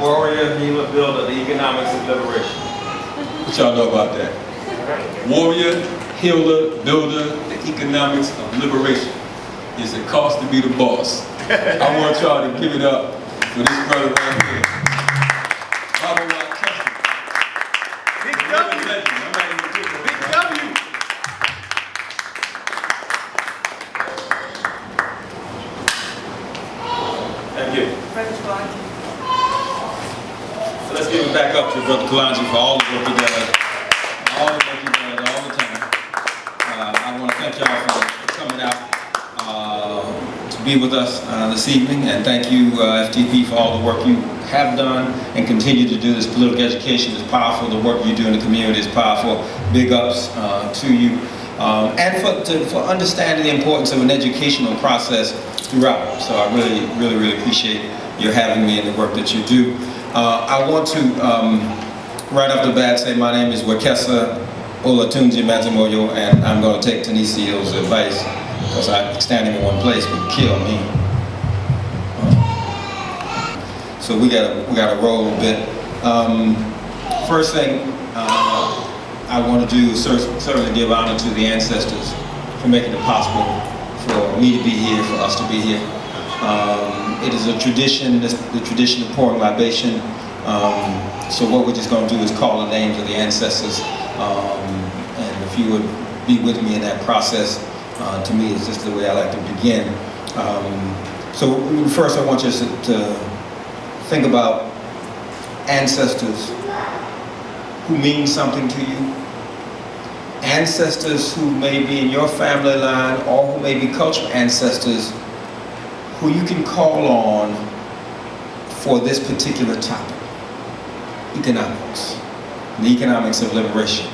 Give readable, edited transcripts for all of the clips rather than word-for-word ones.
Warrior, healer, builder, the economics of liberation. What y'all know about that? Warrior, healer, builder, the economics of liberation. It's a cost to be the boss. I want y'all to give it up for this brother right here. WAKESSA. Big W. Big W. Thank you. So let's give it back up to Brother Kalanji for all the work he does. All the work he does, all the time. I want to thank y'all for coming out to be with us this evening, and thank you FTP for all the work you have done and continue to do. This political education is powerful. The work you do in the community is powerful. Big ups to you, and for understanding the importance of an educational process throughout. So I really appreciate your having me and the work that you do. I want to right off the bat say my name is WAKESSA Olatunji Madzimoyo, and I'm going to take Tanisio's advice, because standing in one place would kill me. So we gotta roll a bit. First thing I want to do is certainly give honor to the ancestors for making it possible for me to be here, for us to be here. It is a tradition, the tradition of pouring libation. So what we're just going to do is call the names of the ancestors, and if you would be with me in that process, to me it's just the way I like to begin. So first I want you to think about ancestors who mean something to you, ancestors who may be in your family line or who may be cultural ancestors who you can call on for this particular topic, economics, the economics of liberation.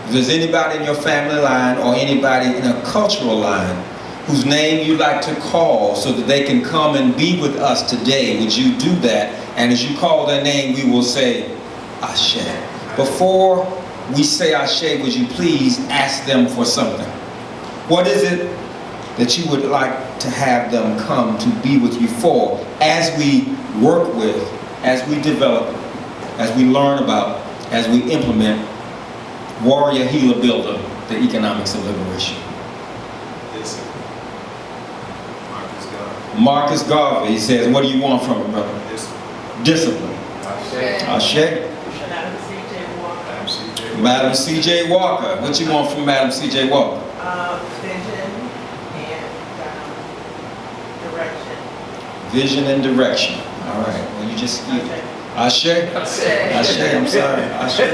If there's anybody in your family line or anybody in a cultural line whose name you'd like to call so that they can come and be with us today, would you do that? And as you call their name, we will say, Ashe. Before we say Ashe, would you please ask them for something? What is it that you would like to have them come to be with you for as we work with, as we develop, as we learn about, as we implement Warrior, Healer, Builder, the economics of liberation? Marcus Garvey, he says, what do you want from it, brother? Discipline. Ashe. Madam C.J. Walker. What you want from Madam C.J. Walker? Vision and direction. Vision and direction. All right. Well, you just... Ashe? Ashe, I'm sorry. Ashe.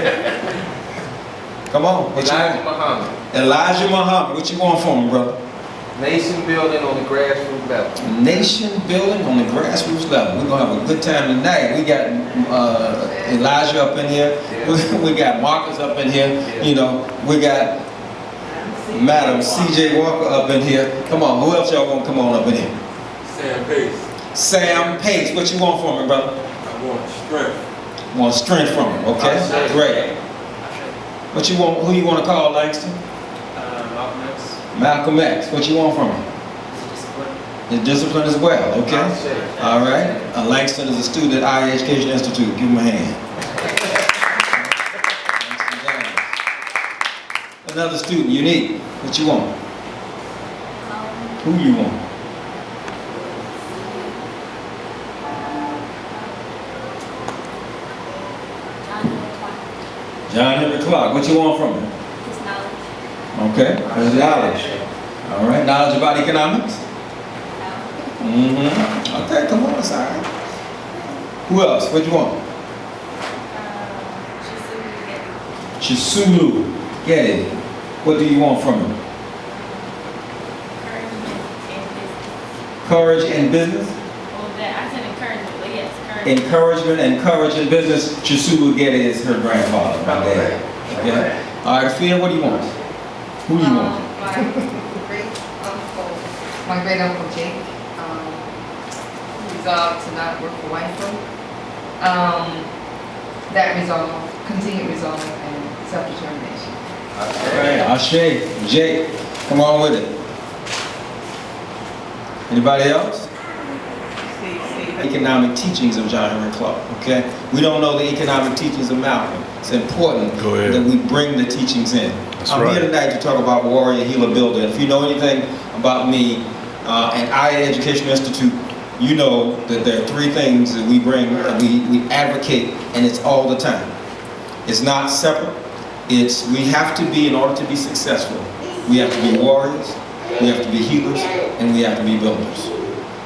Come on. What Elijah Muhammad. Elijah Muhammad. What you want from him, brother? Nation building on the grassroots level. Nation building on the grassroots level. We're going to have a good time tonight. We got Elijah up in here. Yeah. We got Marcus up in here. Yeah. You know, we got Madam C.J. Walker up in here. Come on, who else y'all want to come on up in here? Sam Pace. Sam Pace. What you want from him, brother? I want strength. Want strength from him, okay? Great. What you want, who you want to call, Langston? Malcolm X. Malcolm X. What you want from him? Discipline. Discipline as well, okay? All right. Langston is a student at I Education Institute. Give him a hand. Another student, Unique. What you want? Who you want? John Henry Clark. What you want from him? His knowledge. Okay, his knowledge. All right, knowledge about economics? Mm-hmm. Okay, come on, it's all right. Who else? What you want? Chisulu Getty. What do you want from him? Courage in business? Well, I said encouragement, but yes, courage. Encouragement and courage in business. Chisulu Getty is her grandfather, my dad. Okay? All right, Phil, what do you want? Who do you want? My great uncle Jake resolved to not work for white folk. That resolve, continued resolve, and self-determination. All right, Ashe, Jake, come on with it. Anybody else? See, economic teachings of John Henry Clark, okay? We don't know the economic teachings of Malcolm. It's important that we bring the teachings in. I'm here tonight to talk about warrior, healer, builder. If you know anything about me and I Education Institute, you know that there are three things that we bring, and we advocate, and it's all the time. It's not separate. It's, we have to be, in order to be successful, we have to be warriors, we have to be healers, and we have to be builders.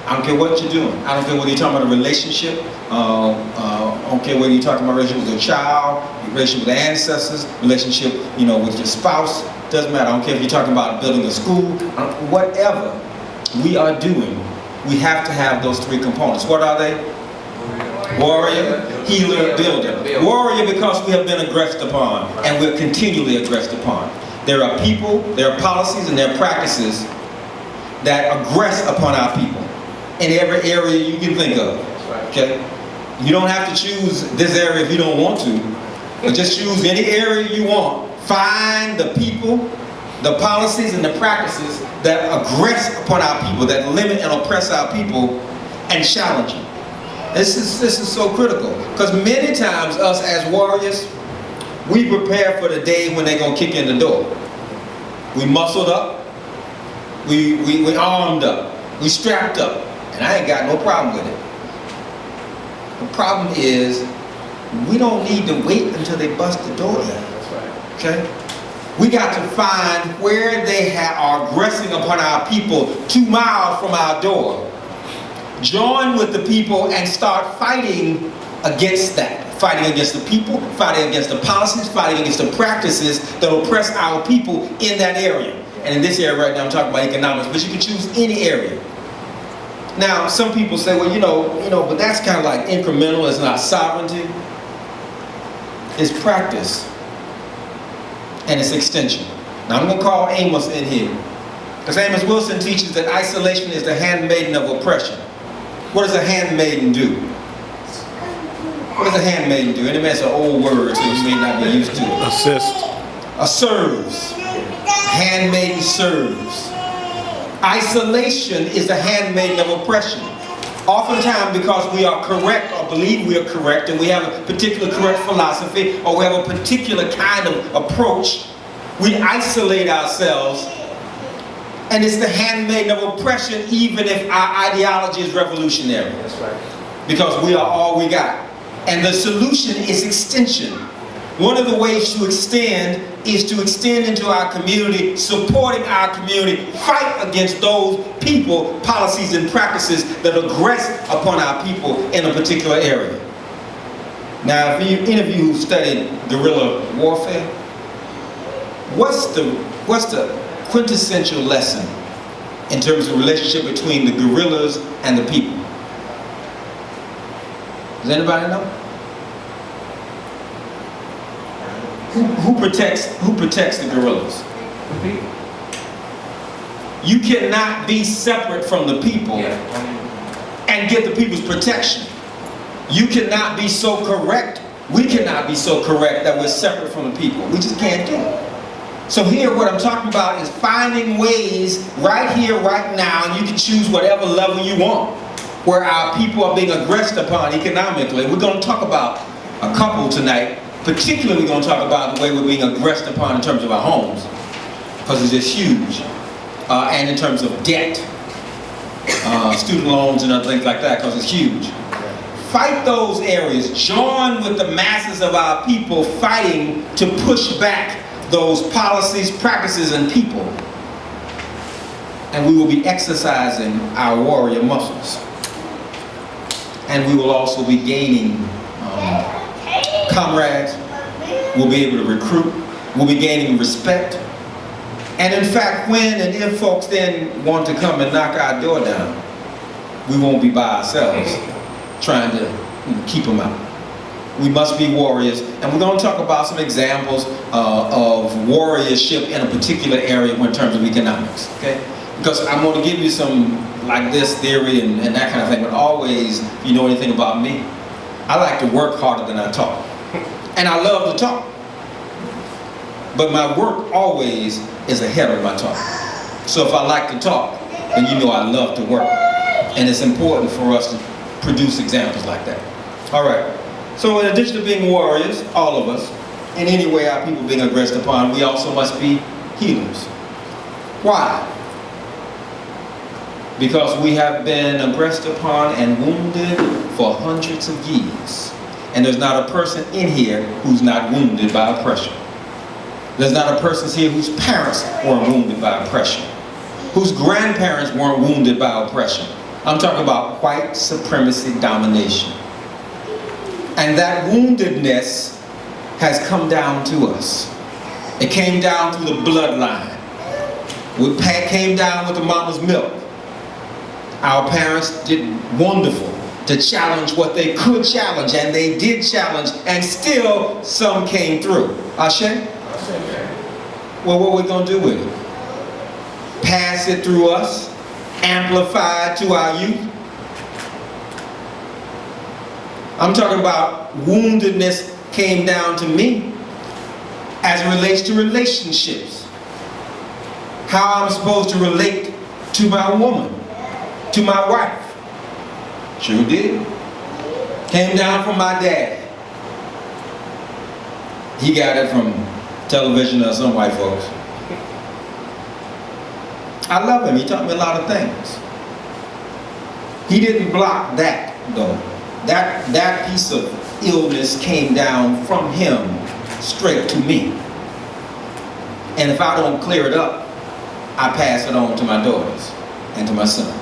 I don't care what you're doing. I don't care whether you're talking about a relationship. I don't care whether you're talking about a relationship with a child, a relationship with ancestors, relationship, you know, with your spouse. Doesn't matter. I don't care if you're talking about building a school. Whatever we are doing, we have to have those three components. What are they? Warrior, healer, builder. Warrior because we have been aggressed upon, and we're continually aggressed upon. There are people, there are policies, and there are practices that aggress upon our people in every area you can think of. Okay? You don't have to choose this area if you don't want to, but just choose any area you want. Find the people, the policies, and the practices that aggress upon our people, that limit and oppress our people, and challenge them. This is so critical, because many times us as warriors, we prepare for the day when they're gonna kick in the door. We muscled up, we armed up, we strapped up, and I ain't got no problem with it. The problem is, we don't need to wait until they bust the door in. Okay? We got to find where they are aggressing upon our people 2 miles from our door. Join with the people and start fighting against that. Fighting against the people, fighting against the policies, fighting against the practices that oppress our people in that area. And in this area right now, I'm talking about economics, but you can choose any area. Now, some people say, well, you know, but that's kind of like incremental, it's not sovereignty. It's practice, and it's extension. Now, I'm going to call Amos in here, because Amos Wilson teaches that isolation is the handmaiden of oppression. What does a handmaiden do? What does a handmaiden do? Any man's an old word, so you may not be used to it. Assist. Serves. Handmaiden serves. Isolation is the handmaiden of oppression. Oftentimes because we are correct or believe we are correct, and we have a particular correct philosophy, or we have a particular kind of approach, we isolate ourselves, and it's the handmaiden of oppression even if our ideology is revolutionary. That's right. Because we are all we got. And the solution is extension. One of the ways to extend is to extend into our community, supporting our community, fight against those people, policies, and practices that aggress upon our people in a particular area. Now, if any of you who studied guerrilla warfare, what's the quintessential lesson in terms of the relationship between the guerrillas and the people? Does anybody know? Who protects the guerrillas? The people. You cannot be separate from the people and get the people's protection. You cannot be so correct. We cannot be so correct that we're separate from the people. We just can't do it. So here what I'm talking about is finding ways right here, right now, and you can choose whatever level you want, where our people are being aggressed upon economically. We're going to talk about a couple tonight. Particularly, we're going to talk about the way we're being aggressed upon in terms of our homes, because it's just huge. And in terms of debt, student loans and other things like that, because it's huge. Fight those areas. Join with the masses of our people fighting to push back those policies, practices, and people. And we will be exercising our warrior muscles. And we will also be gaining comrades. We'll be able to recruit. We'll be gaining respect. And in fact, when and if folks then want to come and knock our door down, we won't be by ourselves trying to keep them out. We must be warriors. And we're going to talk about some examples of warriorship in a particular area in terms of economics. Okay? Because I'm going to give you some like this theory and that kind of thing, but always, if you know anything about me, I like to work harder than I talk. And I love to talk. But my work always is ahead of my talk. So if I like to talk, then you know I love to work. And it's important for us to produce examples like that. All right. So in addition to being warriors, all of us, in any way our people being aggressed upon, we also must be healers. Why? Because we have been aggressed upon and wounded for hundreds of years. And there's not a person in here who's not wounded by oppression. There's not a person here whose parents weren't wounded by oppression, whose grandparents weren't wounded by oppression. I'm talking about white supremacy domination. And that woundedness has come down to us. It came down through the bloodline. It came down with the mama's milk. Our parents did wonderful to challenge what they could challenge, and they did challenge, and still some came through. Ashe? Well, what are we going to do with it? Pass it through us? Amplify it to our youth? I'm talking about woundedness came down to me as it relates to relationships. How I'm supposed to relate to my woman, to my wife. Sure did. Came down from my dad. He got it from television or some white folks. I love him. He taught me a lot of things. He didn't block that though. That piece of illness came down from him straight to me. And if I don't clear it up, I pass it on to my daughters and to my sons.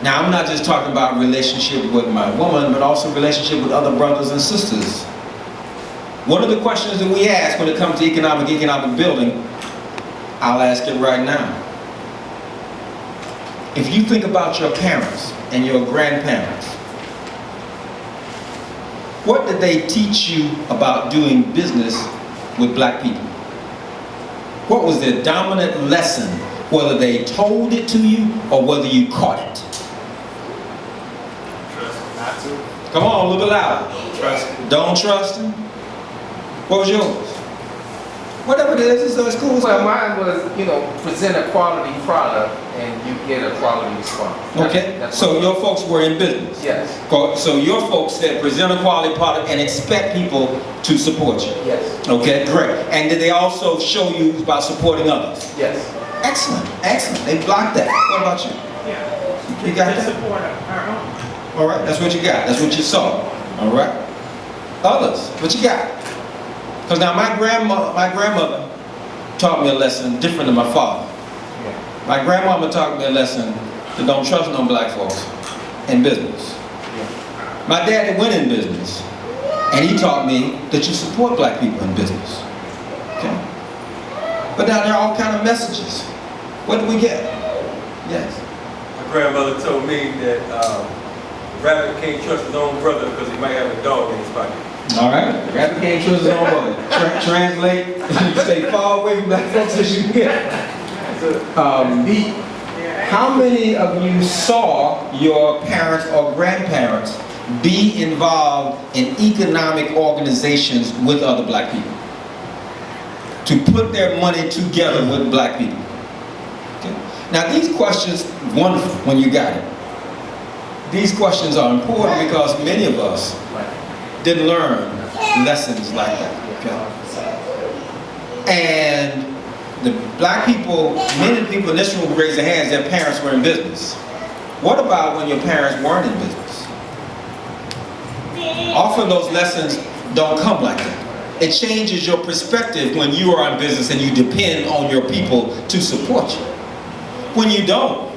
Now, I'm not just talking about relationship with my woman, but also relationship with other brothers and sisters. One of the questions that we ask when it comes to economic building, I'll ask it right now. If you think about your parents and your grandparents, what did they teach you about doing business with black people? What was their dominant lesson, whether they told it to you or whether you caught it? Not to. Come on, a little bit louder. Trust. Don't trust him. What was yours? Whatever it is, it's cool. Well, mine was, present a quality product and you get a quality response. Okay, so your folks were in business. Yes. So your folks said present a quality product and expect people to support you. Yes. Okay, great. And did they also show you about supporting others? Yes. Excellent, excellent. They blocked that. What about you? Yeah. You got To that? support our own. All right, that's what you got. That's what you saw. All right. Others, what you got? Because now my grandmother taught me a lesson different than my father. Yeah. My grandmama taught me a lesson that don't trust no black folks in business. Yeah. My dad went in business, and he taught me that you support black people in business. Okay? But now there are all kind of messages. What do we get? Yes. My grandmother told me that rabbit can't trust his own brother because he might have a dog in his pocket. All right. Rabbit can't trust his own brother. Translate. Stay far away from black folks as you can. How many of you saw your parents or grandparents be involved in economic organizations with other black people? To put their money together with black people. Okay. Now these questions, wonderful when you got it. These questions are important because many of us didn't learn lessons like that. Okay. And the black people, many people in this room who raise their hands, their parents were in business. What about when your parents weren't in business? Often those lessons don't come like that. It changes your perspective when you are in business and you depend on your people to support you. When you don't.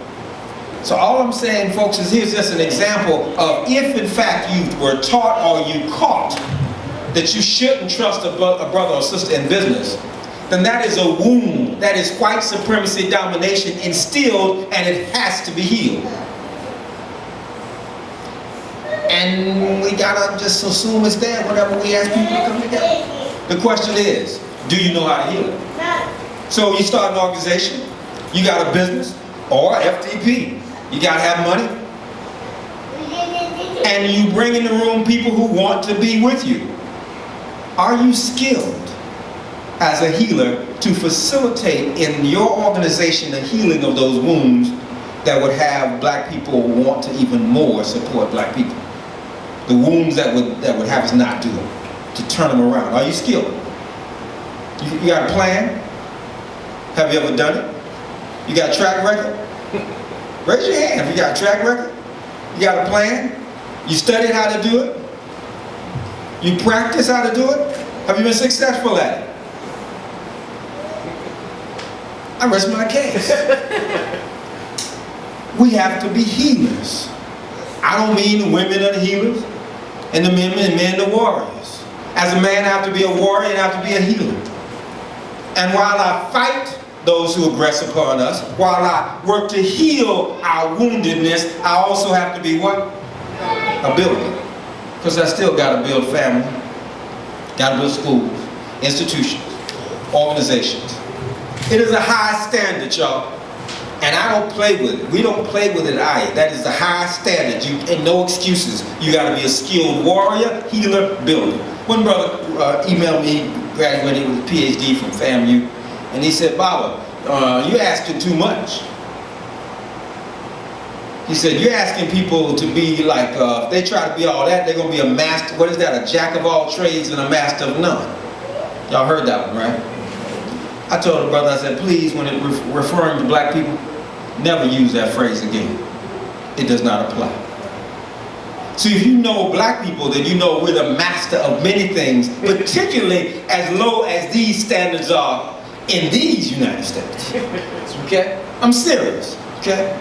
So all I'm saying, folks, is here's just an example of if in fact you were taught or you caught that you shouldn't trust a brother or sister in business, then that is a wound, that is white supremacy domination instilled, and it has to be healed. And we gotta just assume it's there whenever we ask people to come together. The question is, do you know how to heal it? So you start an organization, you got a business, or FTP. You gotta have money. And you bring in the room people who want to be with you. Are you skilled as a healer to facilitate in your organization the healing of those wounds that would have black people want to even more support black people. The wounds that would have us not do it, to turn them around. Are you skilled? You got a plan? Have you ever done it? You got a track record? Raise your hand if you got a track record. You got a plan? You studied how to do it? You practice how to do it? Have you been successful at it? I rest my case. We have to be healers. I don't mean the women are the healers and the men the warriors. As a man, I have to be a warrior and I have to be a healer. And while I fight those who aggress upon us, while I work to heal our woundedness, I also have to be what? A builder. Because I still got to build family, got to build schools, institutions, organizations. It is a high standard, y'all. And I don't play with it. We don't play with it either. That is the high standard. And no excuses. You got to be a skilled warrior, healer, builder. One brother emailed me, graduated with a PhD from FAMU, and he said, Baba, you're asking too much. He said, you're asking people to be like, if they try to be all that, they're going to be a master, what is that, a jack of all trades and a master of none. Y'all heard that one, right? I told the brother, I said, please, when it referring to black people, never use that phrase again. It does not apply. So if you know black people, then you know we're the master of many things, particularly as low as these standards are in these United States. Okay? I'm serious. Okay?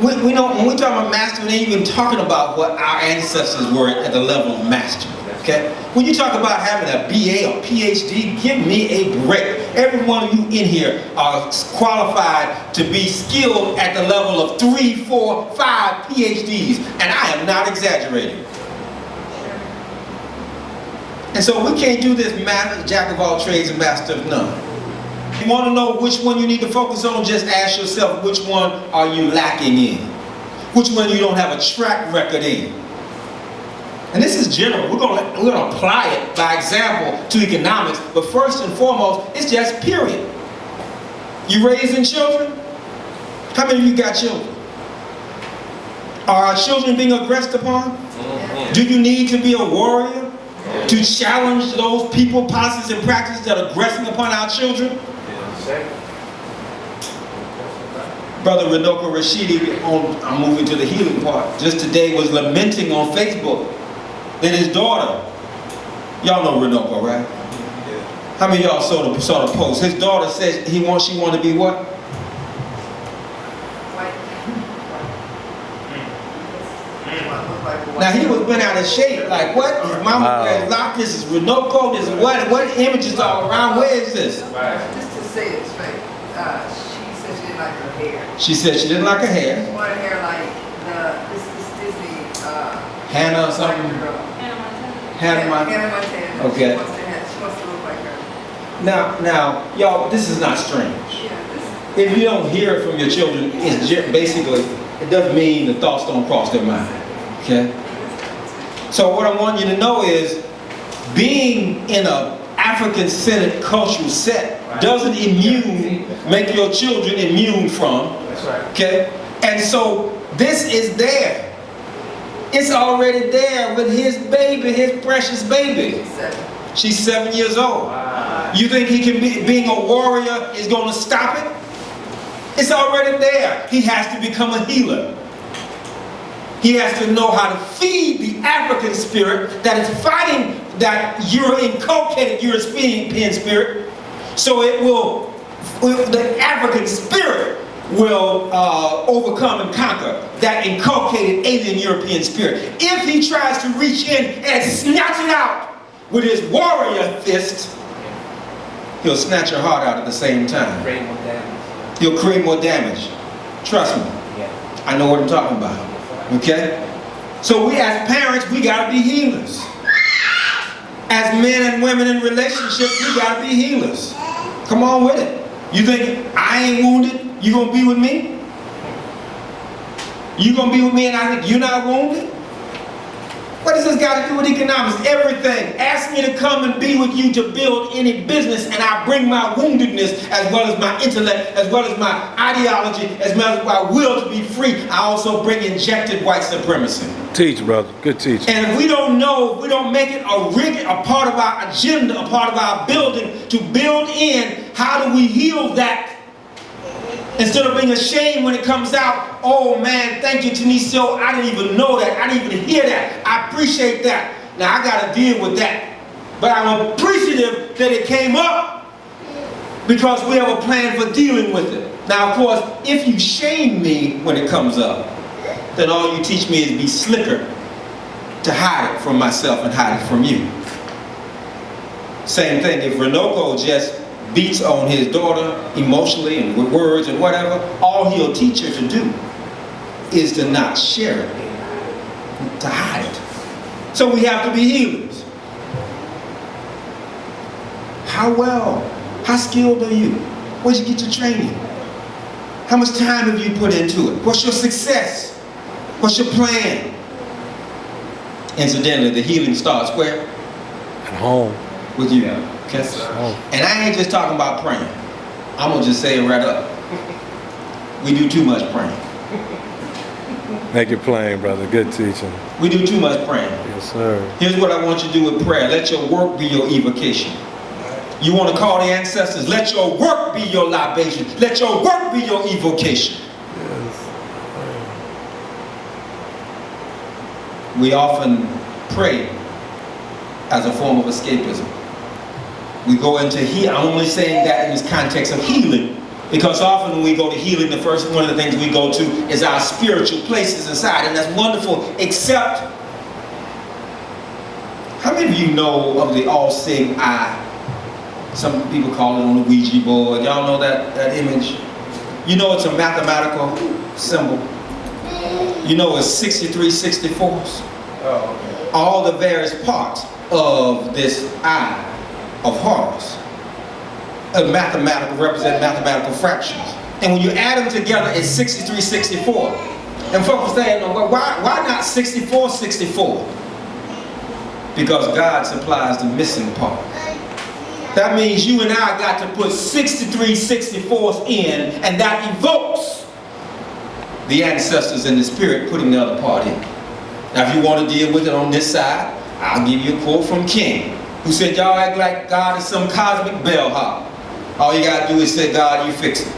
We know, when we talk about master, we ain't even talking about what our ancestors were at the level of mastery. Okay? When you talk about having a BA or PhD, give me a break. Every one of you in here are qualified to be skilled at the level of 3, 4, 5 PhDs, and I am not exaggerating. And so we can't do this jack of all trades and master of none. You want to know which one you need to focus on? Just ask yourself, which one are you lacking in? Which one you don't have a track record in? And this is general. We're gonna apply it by example to economics, but first and foremost, it's just period. You raising children? How many of you got children? Are our children being aggressed upon? Do you need to be a warrior to challenge those people, policies, and practices that are aggressing upon our children? Brother Renoko Rashidi, I'm moving to the healing part, just today was lamenting on Facebook that his daughter, y'all know Renoko, right? Yeah. How many of y'all saw the post? His daughter said she wanted to be what? Now he was been out of shape, like what? His mama has locked this, is Renoko, this is what images all around, where is this? Just to say it straight, she said she didn't like her hair. She said she didn't like her hair. She wanted hair like this Disney Hannah or something? Hannah Montana. Okay. She wants to look like her. Now, y'all, this is not strange. Yeah, If you don't hear it from your children, it's basically, it doesn't mean the thoughts don't cross their mind. Okay? So what I want you to know is, being in an African-centered cultural set doesn't make your children immune from. That's right. Okay? And so this is there. It's already there with his baby, his precious baby. She's 7 years old. Wow. You think he can being a warrior is going to stop it? It's already there. He has to become a healer. He has to know how to feed the African spirit that is fighting that inculcated European spirit, so the African spirit will overcome and conquer that inculcated alien European spirit. If he tries to reach in and snatch it out with his warrior fist, he'll snatch your heart out at the same time. Create more damage. He'll create more damage. Trust me. Yeah. I know what I'm talking about. Okay? So we as parents, we gotta be healers. As men and women in relationships, we gotta be healers. Come on with it. You think I ain't wounded? You gonna be with me? You gonna be with me and I think you're not wounded? What does does this got to do with economics? Everything. Ask me to come and be with you to build any business, and I bring my woundedness as well as my intellect, as well as my ideology, as well as my will to be free. I also bring injected white supremacy. Teach, brother. Good teaching. And if we don't know, if we don't make it a part of our agenda, a part of our building, to build in, how do we heal that? Instead of being ashamed when it comes out, oh man, thank you, Tanisio, I didn't even know that, I didn't even hear that, I appreciate that. Now I gotta deal with that. But I'm appreciative that it came up because we have a plan for dealing with it. Now of course, if you shame me when it comes up, then all you teach me is be slicker to hide it from myself and hide it from you. Same thing, if Renoko just beats on his daughter emotionally and with words and whatever, all he'll teach her to do is to not share it, to hide it. So we have to be healers. How skilled are you? Where'd you get your training? How much time have you put into it? What's your success? What's your plan? Incidentally, the healing starts where? At home. With you. Okay? And I ain't just talking about praying. I'm gonna just say it right up. We do too much praying. Make it plain, brother. Good teaching. We do too much praying. Yes, sir. Here's what I want you to do with prayer. Let your work be your evocation. You want to call the ancestors? Let your work be your libation. Let your work be your evocation. Yes. We often pray as a form of escapism. We go into healing. I'm only saying that in this context of healing, because often when we go to healing, the first one of the things we go to is our spiritual places inside, and that's wonderful, except, how many of you know of the all-seeing eye? Some people call it on the Ouija board. Y'all know that image? You know it's a mathematical symbol. You know it's 63 64s. Oh, okay. All the various parts of this eye of horus represent mathematical fractions, and when you add them together it's 63 64. And folks are saying, well, why not 64 64? Because God supplies the missing part. That means you and I got to put 63 64s in, and that evokes the ancestors in the spirit putting the other part in. Now if you want to deal with it on this side, I'll give you a quote from King, who said, y'all act like God is some cosmic bellhop. All you gotta do is say, God, you fix it.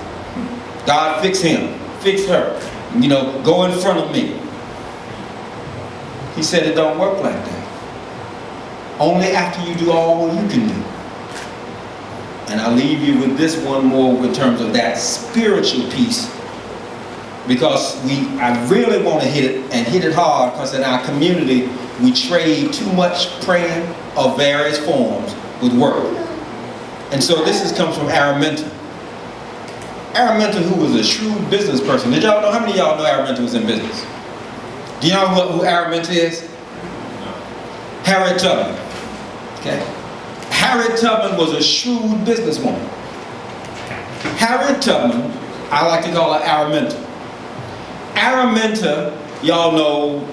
God, fix him, fix her. You know, go in front of me. He said it don't work like that. Only after you do all you can do. And I'll leave you with this one more in terms of that spiritual piece, because I really want to hit it, and hit it hard, because in our community we trade too much praying of various forms with work. And so this comes from Araminta. Araminta, who was a shrewd business person. Did y'all know, how many of y'all know Araminta was in business? Do y'all know who Araminta is? Harriet Tubman. Okay. Harriet Tubman was a shrewd businesswoman. Harriet Tubman, I like to call her Araminta. Araminta, y'all know,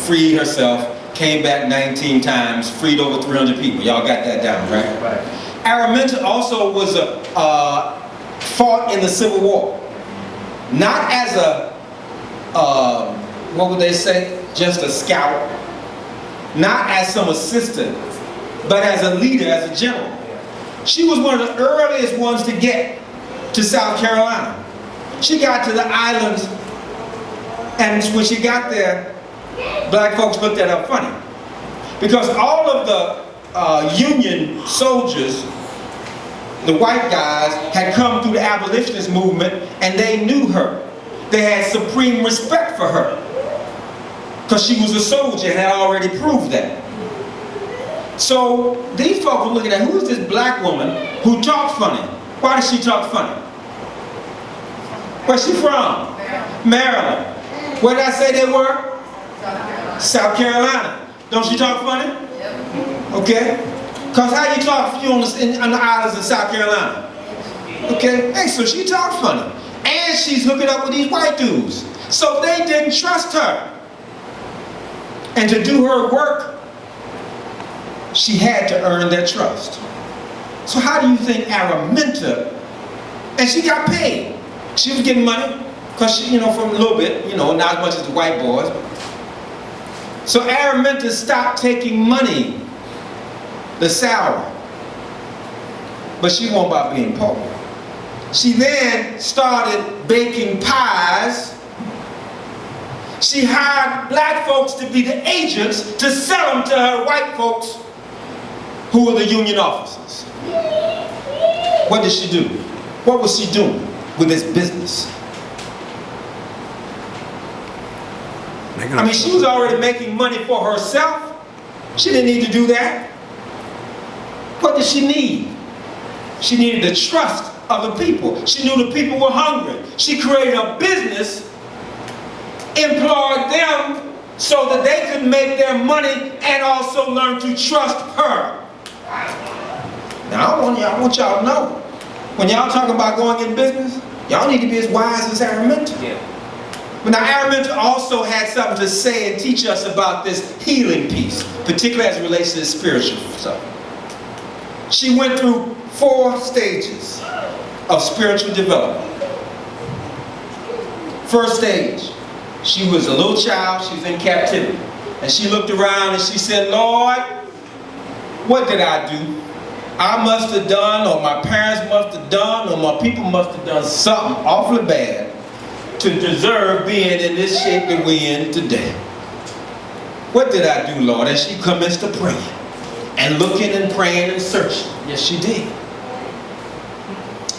freed herself, came back 19 times, freed over 300 people. Y'all got that down, right? Right. Araminta also was fought in the Civil War. Not as a, what would they say, just a scout. Not as some assistant, but as a leader, as a general. She was one of the earliest ones to get to South Carolina. She got to the islands, and when she got there, black folks looked at her funny, because all of the Union soldiers, the white guys, had come through the abolitionist movement, and they knew her. They had supreme respect for her, because she was a soldier and had already proved that. So these folks were looking at, who is this black woman who talks funny? Why does she talk funny? Where's she from? Maryland. Where did I say they were? South Carolina. Don't she talk funny? Okay. Because how you talk on the islands of South Carolina? Okay. Hey, so she talks funny. And she's hooking up with these white dudes. So they didn't trust her. And to do her work, she had to earn their trust. So how do you think Araminta, and she got paid. She was getting money, because she, from a little bit, not as much as the white boys. So Araminta stopped taking money, the salary. But she won't by being poor. She then started baking pies. She hired black folks to be the agents to sell them to her white folks who were the union officers. What did she do? What was she doing with this business? I mean, she was already making money for herself. She didn't need to do that. What did she need? She needed the trust of the people. She knew the people were hungry. She created a business, employed them so that they could make their money and also learn to trust her. Now, I want y'all to know, when y'all talk about going in business, y'all need to be as wise as Araminta. Yeah. But now Araminta also had something to say and teach us about this healing piece, particularly as it relates to the spiritual stuff. She went through 4 stages of spiritual development. First stage, she was a little child, she was in captivity. And she looked around and she said, Lord, what did I do? I must have done, or my parents must have done, or my people must have done something awfully bad to deserve being in this shape that we're in today. What did I do, Lord? And she commenced to pray. And looking and praying and searching. Yes, she did.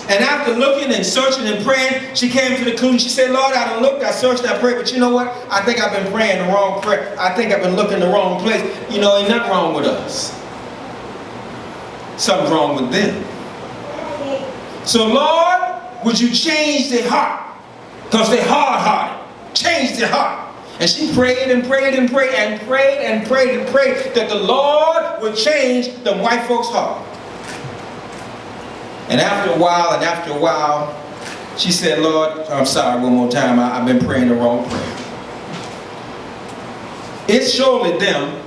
And after looking and searching and praying, she came to the conclusion. She said, Lord, I done looked, I searched, I prayed, but you know what? I think I've been praying the wrong prayer. I think I've been looking the wrong place. Ain't nothing wrong with us. Something's wrong with them. So, Lord, would you change their heart? Because they're hard-hearted. Change their heart. And she prayed and prayed and prayed and prayed and prayed and prayed that the Lord would change the white folks' heart. And after a while, she said, Lord, I'm sorry one more time, I've been praying the wrong prayer. It's surely them,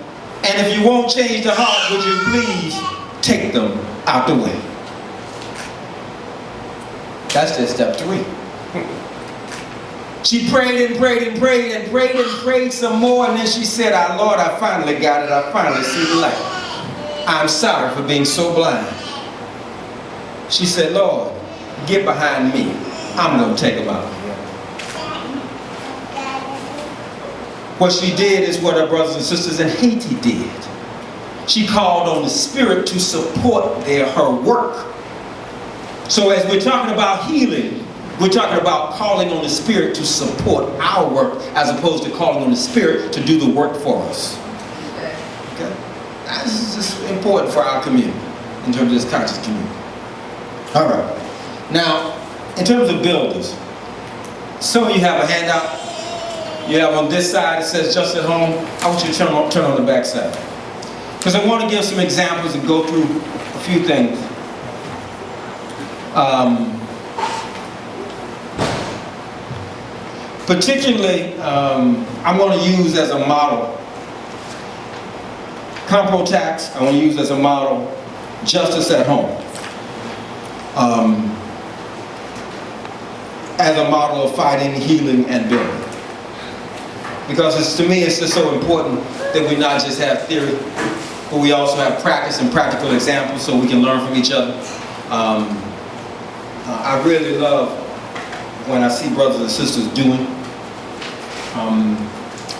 and if you won't change the heart, would you please take them out the way? That's just step 3. She prayed and prayed and prayed and prayed and prayed some more, and then she said, Lord, I finally got it. I finally see the light. I'm sorry for being so blind. She said, Lord, get behind me. I'm going to take them out. What she did is what her brothers and sisters in Haiti did. She called on the Spirit to support her work. So as we're talking about healing, we're talking about calling on the Spirit to support our work as opposed to calling on the Spirit to do the work for us. Okay? This is just important for our community, in terms of this conscious community. All right. Now, in terms of builders, some of you have a handout. You have on this side, it says just at home. I want you to turn on the back side. Because I want to give some examples and go through a few things. Particularly, I'm going to use as a model Compo tax. I want to use as a model justice at home. As a model of fighting, healing, and building. Because to me, it's just so important that we not just have theory, but we also have practice and practical examples so we can learn from each other. I really love when I see brothers and sisters doing.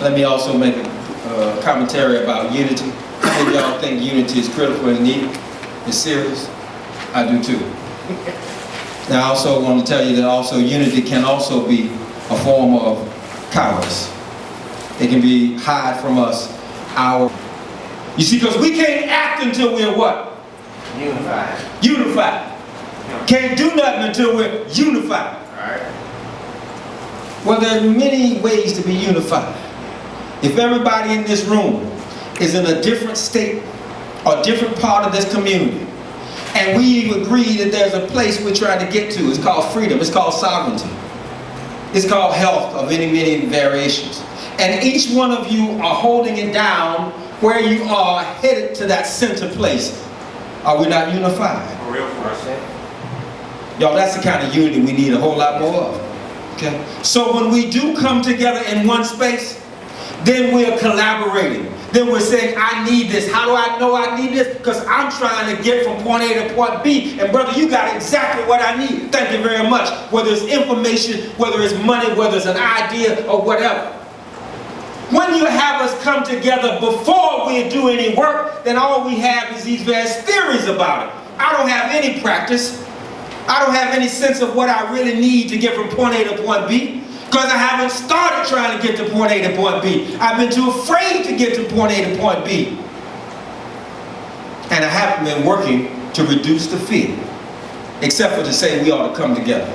Let me also make a commentary about unity. How many of y'all think unity is critical and needed? It's serious? I do too. Now I also want to tell you that also unity can also be a form of cowardice. It can be hide from us you see, because we can't act until we're what? Unified. Unified. Can't do nothing until we're unified. Alright. Well, there are many ways to be unified. If everybody in this room is in a different state or different part of this community, and we agree that there's a place we're trying to get to, it's called freedom, it's called sovereignty, it's called health of many variations. And each one of you are holding it down where you are headed to that center place. Are we not unified? For real, for us. Y'all, that's the kind of unity we need a whole lot more of. Okay? So when we do come together in one space, then we're collaborating. Then we're saying, I need this. How do I know I need this? Because I'm trying to get from point A to point B. And brother, you got exactly what I need. Thank you very much. Whether it's information, whether it's money, whether it's an idea, or whatever. When you have us come together before we do any work, then all we have is these various theories about it. I don't have any practice. I don't have any sense of what I really need to get from point A to point B. Because I haven't started trying to get to point A to point B. I've been too afraid to get to point A to point B. And I haven't been working to reduce the fear. Except for to say we ought to come together.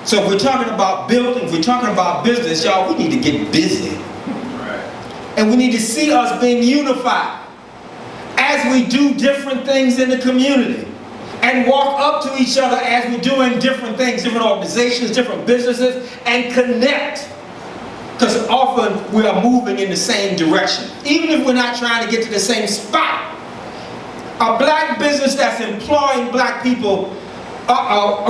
So if we're talking about building, if we're talking about business, y'all, we need to get busy. And we need to see us being unified as we do different things in the community and walk up to each other as we're doing different things, different organizations, different businesses, and connect. Because often we are moving in the same direction, even if we're not trying to get to the same spot. A black business that's employing black people,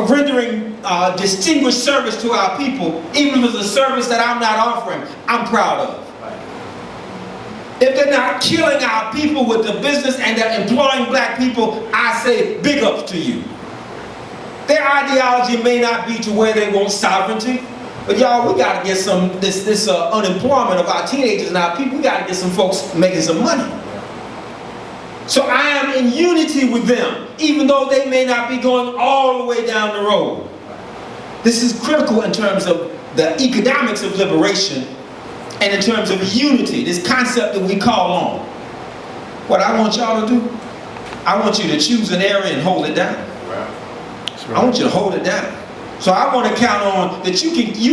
rendering distinguished service to our people, even if it's a service that I'm not offering, I'm proud of. If they're not killing our people with the business and they're employing black people, I say big ups to you. Their ideology may not be to where they want sovereignty, but y'all, we got to get some, this unemployment of our teenagers and our people, we got to get some folks making some money. So I am in unity with them, even though they may not be going all the way down the road. This is critical in terms of the economics of liberation and in terms of unity, this concept that we call on. What I want y'all to do, I want you to choose an area and hold it down. I want you to hold it down. So I want to count on that you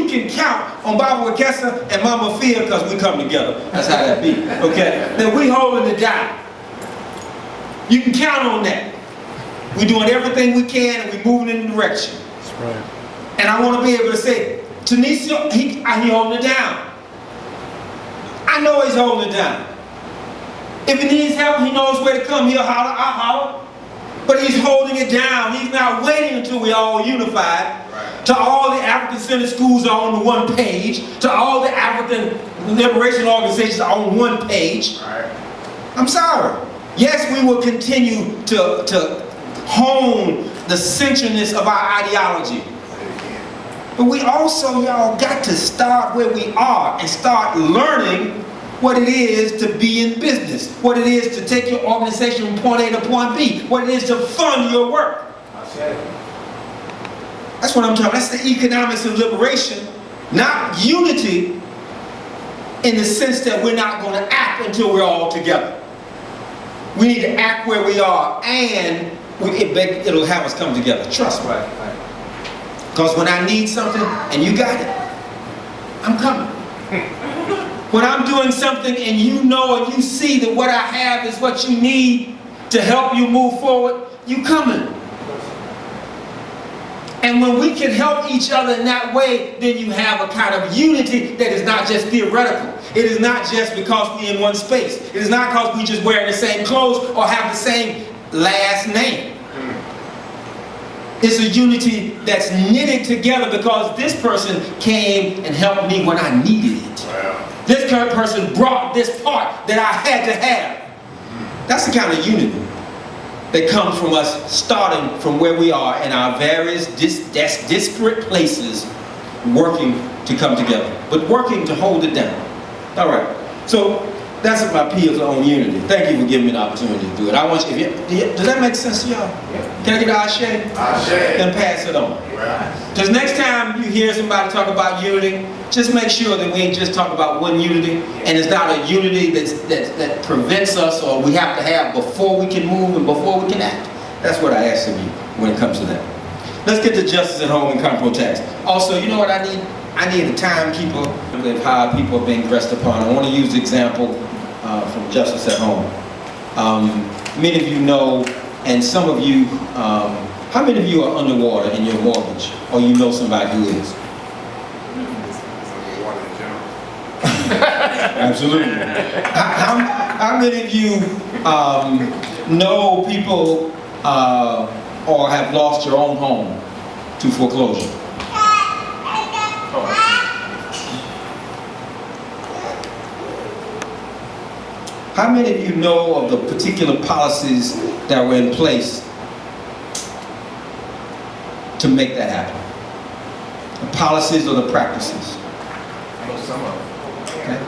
can count on Baba WAKESSA and Mama Fia because we come together. That's how that be. Okay? Then we holding it down. You can count on that. We're doing everything we can and we're moving in the direction. That's right. And I want to be able to say, Tanisha, he holding it down. I know he's holding it down. If he needs help, he knows where to come. He'll holler, I'll holler. But he's holding it down. He's not waiting until we're all unified. Right. To all the African-centered schools are on the one page. To all the African liberation organizations are on one page. Right. I'm sorry. Yes, we will continue to hone the centeredness of our ideology. But we also, y'all, got to start where we are and start learning what it is to be in business, what it is to take your organization from point A to point B, what it is to fund your work. That's what I'm talking about. That's the economics of liberation, not unity in the sense that we're not going to act until we're all together. We need to act where we are, and it'll have us come together. Trust me. Because when I need something and you got it, I'm coming. When I'm doing something and you know and you see that what I have is what you need to help you move forward, you coming. And when we can help each other in that way, then you have a kind of unity that is not just theoretical. It is not just because we're in one space. It is not because we just wearing the same clothes or have the same last name. It's a unity that's knitted together because this person came and helped me when I needed it. Wow. This current person brought this part that I had to have. That's the kind of unity that comes from us starting from where we are in our various disparate places, working to come together, but working to hold it down. All right, so that's my appeal on unity. Thank you for giving me the opportunity to do it. I want you, does that make sense to y'all? Yeah. Can I get an ashe? Ashe. Then pass it on. Because next time you hear somebody talk about unity, just make sure that we ain't just talking about one unity, and it's not a unity that prevents us or we have to have before we can move and before we can act. That's what I ask of you when it comes to that. Let's get to justice at home and compro tax. Also, you know what I need? I need a timekeeper of how people are being dressed upon. I want to use the example from Justice at Home. Many of you know, and some of you, how many of you are underwater in your mortgage, or you know somebody who is? Absolutely. How many of you know people or have lost your own home to foreclosure? How many of you know of the particular policies that were in place to make that happen? The policies or the practices? I know some of them. Okay.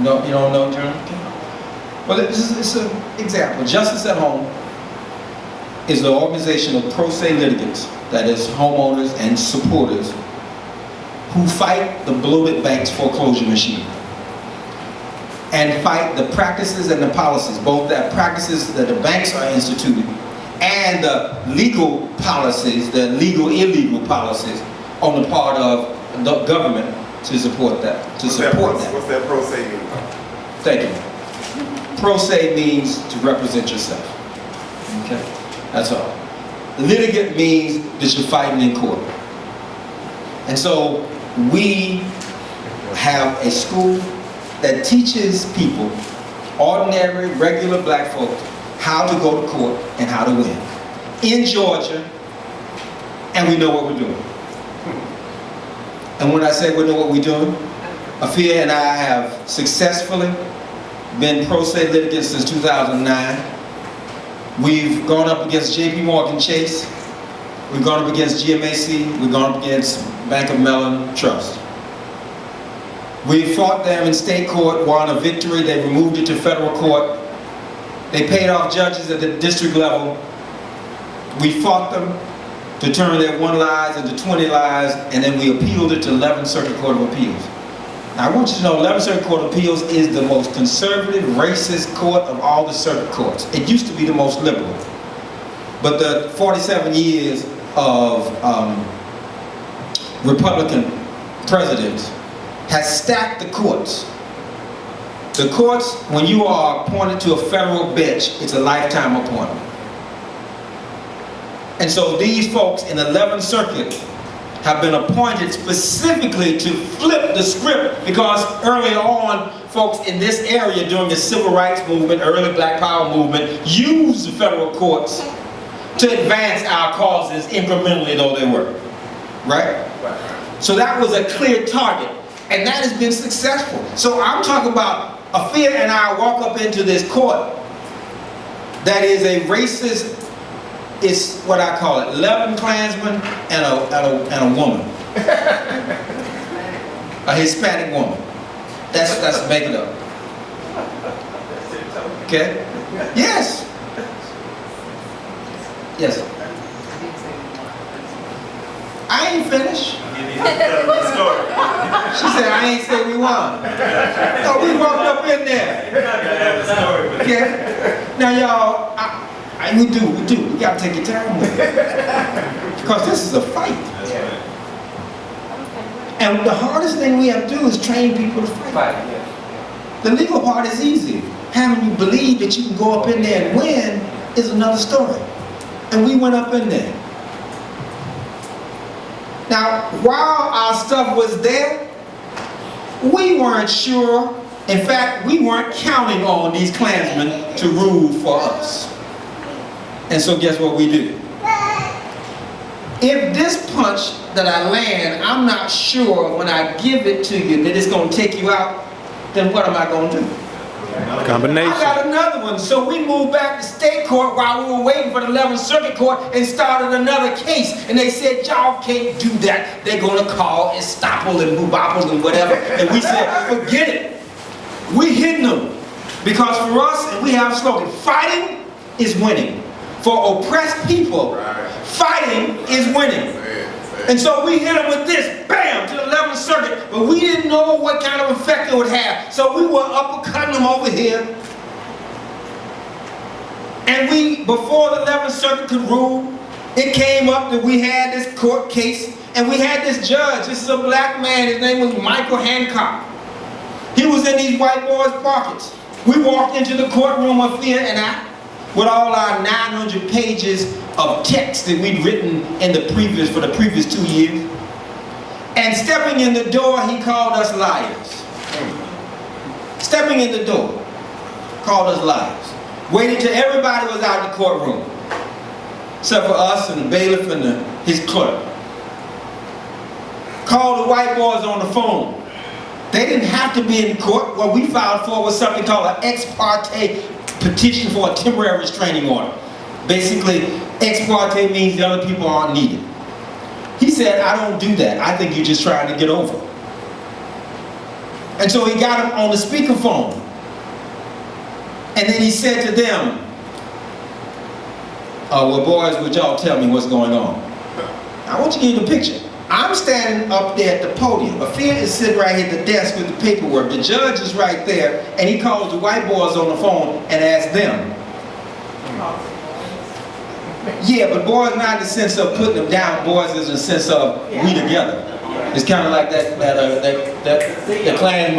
No, you don't know, John? Okay. Well, it's an example. Justice at Home is an organization of pro se litigants, that is homeowners and supporters, who fight the bloated bank's foreclosure machine and fight the practices and the policies, both the practices that the banks are instituting and the legal policies, the legal, illegal policies on the part of the government to support that. What's that pro se mean? Thank you. Pro se means to represent yourself. Okay? That's all. Litigant means that you're fighting in court. And so we have a school that teaches people, ordinary, regular black folks, how to go to court and how to win. In Georgia, and we know what we're doing. And when I say we know what we're doing, Afia and I have successfully been pro se litigants since 2009. We've gone up against JP Morgan Chase, we've gone up against GMAC, we've gone up against Bank of Mellon Trust. We fought them in state court, won a victory, they removed it to federal court. They paid off judges at the district level. We fought them to turn their 1 lies into 20 lies, and then we appealed it to 11th Circuit Court of Appeals. Now I want you to know 11th Circuit Court of Appeals is the most conservative, racist court of all the circuit courts. It used to be the most liberal. But the 47 years of Republican presidents has stacked the courts. The courts, when you are appointed to a federal bench, it's a lifetime appointment. And so these folks in the 11th Circuit have been appointed specifically to flip the script, because early on, folks in this area during the civil rights movement, early black power movement, used the federal courts to advance our causes incrementally though they were, right? So that was a clear target, and that has been successful. So I'm talking about Afia and I walk up into this court that is a racist, it's what I call it, 11 Klansmen and a woman. A Hispanic woman. That's make it up. Okay? Yes. Yes. I ain't finished. She said, I ain't say we won. No, we walked up in there. Okay? Now y'all, we do. We gotta take your time with it. Because this is a fight. And the hardest thing we have to do is train people to fight. The legal part is easy. Having you believe that you can go up in there and win is another story. And we went up in there. Now, while our stuff was there, we weren't sure. In fact, we weren't counting on these Klansmen to rule for us. And so guess what we do? If this punch that I land, I'm not sure when I give it to you that it's going to take you out, then what am I going to do? Combination. I got another one. So we moved back to state court while we were waiting for the 11th Circuit Court and started another case. And they said, y'all can't do that. They're going to call estoppel and booboppel and whatever. And we said, forget it. We hitting them. Because for us, and we have a slogan, fighting is winning. For oppressed people, fighting is winning. And so we hit them with this, bam, to the 11th Circuit, but we didn't know what kind of effect it would have. So we were uppercutting them over here. And before the 11th Circuit could rule, it came up that we had this court case, and we had this judge. This is a black man, his name was Michael Hancock. He was in these white boys' pockets. We walked into the courtroom, Afia and I, with all our 900 pages of text that we'd written for the previous 2 years. And stepping in the door, he called us liars. stepping in the door, called us liars. Waited till everybody was out of the courtroom, except for us and the bailiff and his clerk. Called the white boys on the phone. They didn't have to be in court. What we filed for was something called an ex parte petition for a temporary restraining order. Basically, ex parte means the other people aren't needed. He said, I don't do that. I think you're just trying to get over. And so he got them on the speakerphone. And then he said to them, well, boys, would y'all tell me what's going on? I want you to get the picture. I'm standing up there at the podium. Afia is sitting right here at the desk with the paperwork. The judge is right there, and he calls the white boys on the phone and asks them. Yeah, but boys not in the sense of putting them down. Boys is in the sense of we together. It's kind of like that Klan.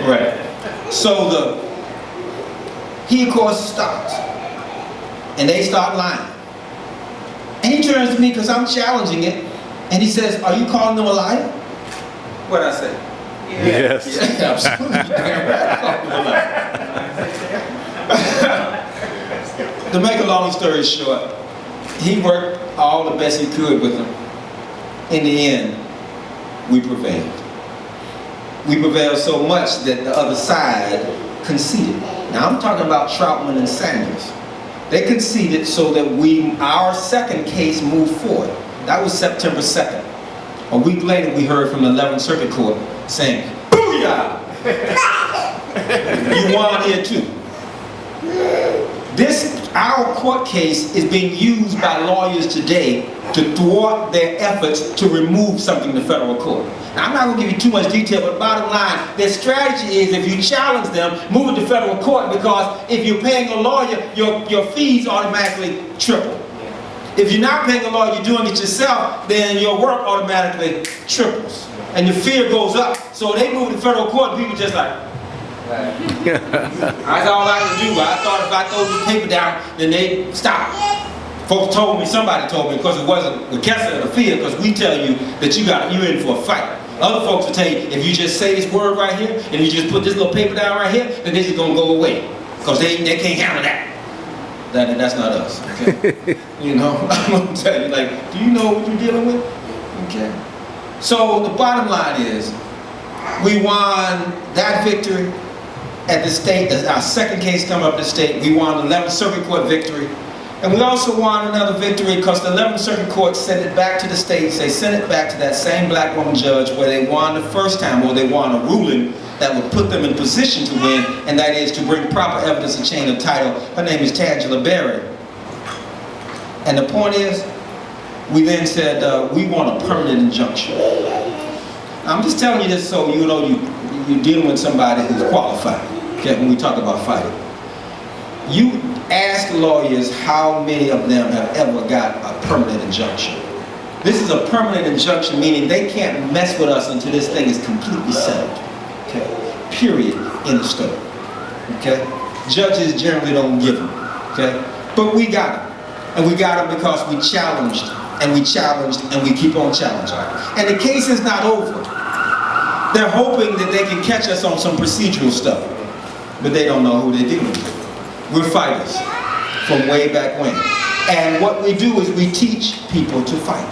Right. So he of course stops, and they start lying. And he turns to me because I'm challenging it, and he says, "Are you calling them a liar?" What'd I say? Yes. Yeah, absolutely. Damn right, I called them a liar. To make a long story short, he worked all the best he could with them. In the end, we prevailed. We prevailed so much that the other side conceded. Now I'm talking about Troutman and Sanders. They conceded so that our second case moved forward. That was September 2nd. A week later, we heard from the 11th Circuit Court saying, "Booyah! You won here too." Our court case is being used by lawyers today to thwart their efforts to remove something to federal court. Now, I'm not going to give you too much detail, but bottom line, their strategy is if you challenge them, move it to federal court, because if you're paying a lawyer, your fees automatically triple. If you're not paying a lawyer, you're doing it yourself, then your work automatically triples. And your fear goes up. So they move to federal court, people just like, that's all I can do. I thought if I throw this paper down, then they'd stop. Folks told me, somebody told me, because it wasn't WAKESSA or the field, because we tell you that you're in for a fight. Other folks will tell you, if you just say this word right here, and you just put this little paper down right here, then this is going to go away. Because they can't handle that. That's not us. Okay? You know, I'm going to tell you, like, do you know what you're dealing with? Okay. So the bottom line is, we won that victory at the state. Our second case come up at the state. We won the 11th Circuit Court victory. And we also won another victory because the 11th Circuit Court sent it back to the states. They sent it back to that same black woman judge where they won the first time, or they won a ruling that would put them in position to win, and that is to bring proper evidence and chain of title. Her name is Tangela Berry. And the point is, we then said, we want a permanent injunction. I'm just telling you this so you know you're dealing with somebody who's qualified, okay, when we talk about fighting. You ask lawyers how many of them have ever got a permanent injunction. This is a permanent injunction, meaning they can't mess with us until this thing is completely settled. Okay? Period. In the story. Okay? Judges generally don't give them. Okay? But we got them. And we got them because we challenged, and we challenged, and we keep on challenging. And the case is not over. They're hoping that they can catch us on some procedural stuff. But they don't know who they're dealing with. We're fighters from way back when. And what we do is we teach people to fight.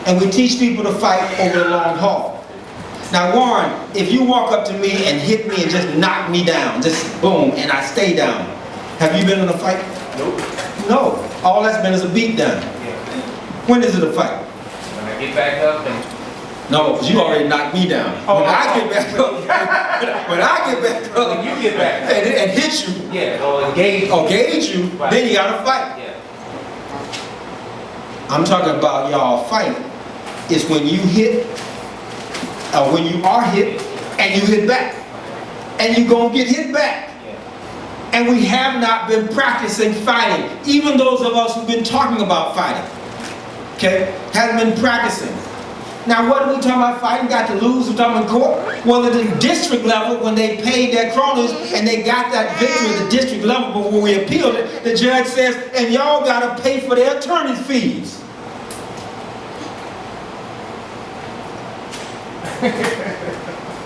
And we teach people to fight over the long haul. Now Warren, if you walk up to me and hit me and just knock me down, just boom, and I stay down, have you been in a fight? Nope. No. All that's been is a beat down. When is it a fight? When I get back up and... No, because you already knocked me down. When I get back up, when you get back and hit you, yeah, or engage you, right, then you gotta fight. Yeah. I'm talking about y'all fight. It's when you hit, when you are hit, and you hit back. And you're gonna get hit back. Yeah. And we have not been practicing fighting. Even those of us who've been talking about fighting, okay, haven't been practicing. Now what are we talking about fighting? Got to lose? We're talking about court? Well, at the district level, when they paid their kronas and they got that victory at the district level before we appealed it, the judge says, and y'all got to pay for their attorney's fees.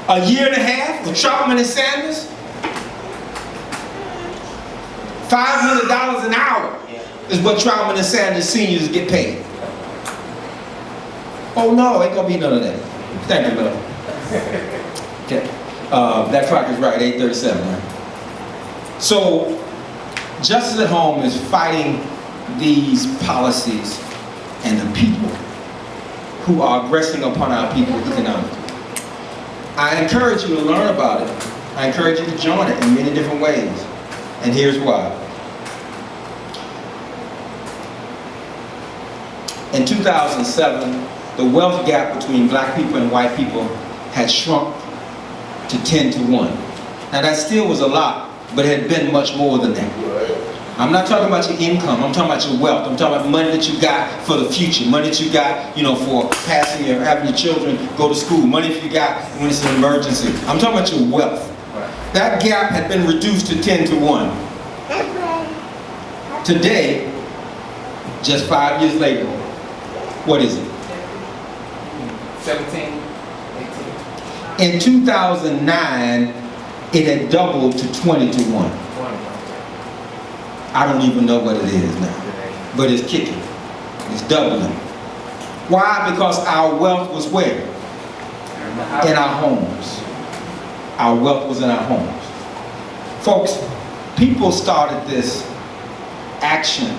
A year and a half with Troutman and Sanders? $500 an hour is what Troutman and Sanders seniors get paid. Oh no, ain't gonna be none of that. Thank you, brother. Okay. That clock is right, 8:37, right? So, Justice at Home is fighting these policies and the people who are aggressing upon our people economically. I encourage you to learn about it. I encourage you to join it in many different ways. And here's why. In 2007, the wealth gap between black people and white people had shrunk to 10 to 1. Now that still was a lot, but it had been much more than that. I'm not talking about your income, I'm talking about your wealth. I'm talking about money that you got for the future, money that you got, for passing your, having your children go to school, money that you got when it's an emergency. I'm talking about your wealth. That gap had been reduced to 10 to 1. Today, just 5 years later, what is it? 17, 18. In 2009, it had doubled to 20 to 1. I don't even know what it is now, but it's kicking. It's doubling. Why? Because our wealth was where? In our homes. Our wealth was in our homes. Folks, people started this action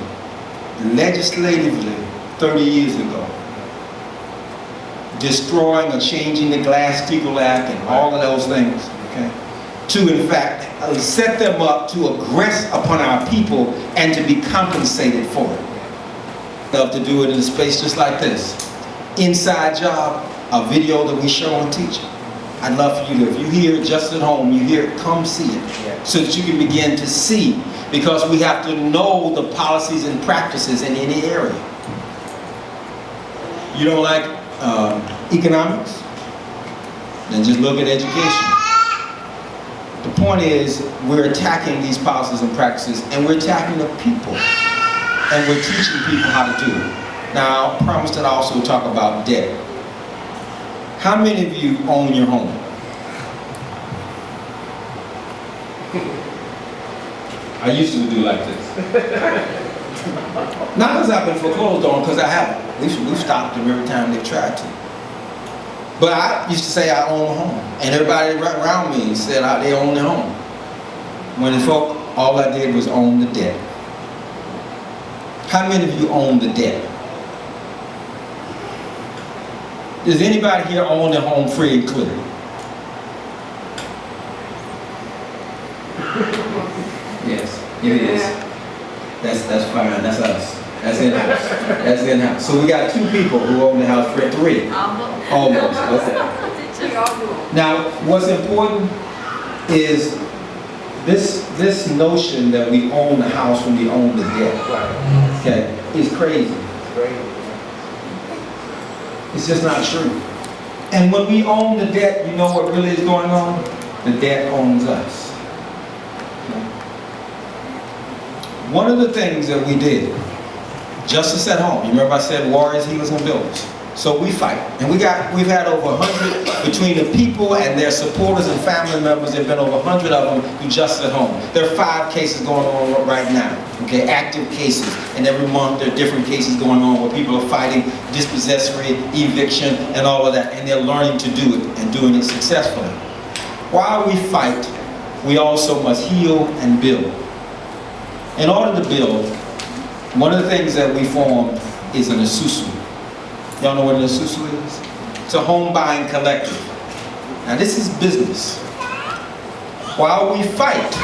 legislatively 30 years ago, destroying or changing the Glass-Steagall Act and all of those things, okay? To in fact set them up to aggress upon our people and to be compensated for it. Love to do it in a space just like this. Inside job, a video that we show and teach. I'd love for you to, if you hear it just at home, you hear it, come see it. So that you can begin to see, because we have to know the policies and practices in any area. You don't like economics? Then just look at education. The point is, we're attacking these policies and practices, and we're attacking the people, and we're teaching people how to do it. Now, I promised that I also talk about debt. How many of you own your home? I used to do like this. Not because I've been foreclosed on, because I haven't. We've stopped them every time they've tried to. But I used to say I own a home, and everybody around me said they own their home. When in fact, all I did was own the debt. How many of you own the debt? Does anybody here own their home free and clear? Yes, it is. That's fine. That's us. That's in-house. That's in-house. So we got 2 people who own the house for 3. Almost. Okay. Now, what's important is this notion that we own the house when we own the debt. Okay, is crazy. It's just not true. And when we own the debt, you know what really is going on? The debt owns us. One of the things that we did, Justice at Home. You remember I said warriors, healers, and builders. So we fight, and we've had over 100 between the people and their supporters and family members. There've been over 100 of them do Justice at Home. There are 5 cases going on right now. Okay, active cases, and every month there are different cases going on where people are fighting dispossessory, eviction, and all of that, and they're learning to do it and doing it successfully. While we fight, we also must heal and build. In order to build, one of the things that we formed is an asusu. Y'all know what an asusu is? It's a home buying collective. Now this is business. While we fight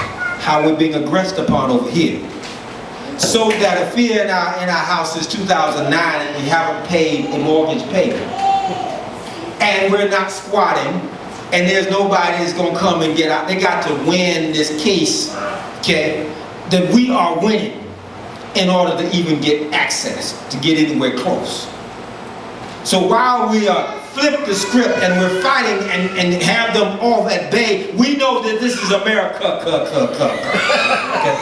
how we're being aggressed upon over here, so that a fee in our house since 2009 and we haven't paid a mortgage payment, and we're not squatting, and there's nobody that's gonna come and get out. They got to win this case, okay, that we are winning in order to even get access, to get anywhere close. So while we flip the script and we're fighting and have them all at bay, we know that this is America. Okay?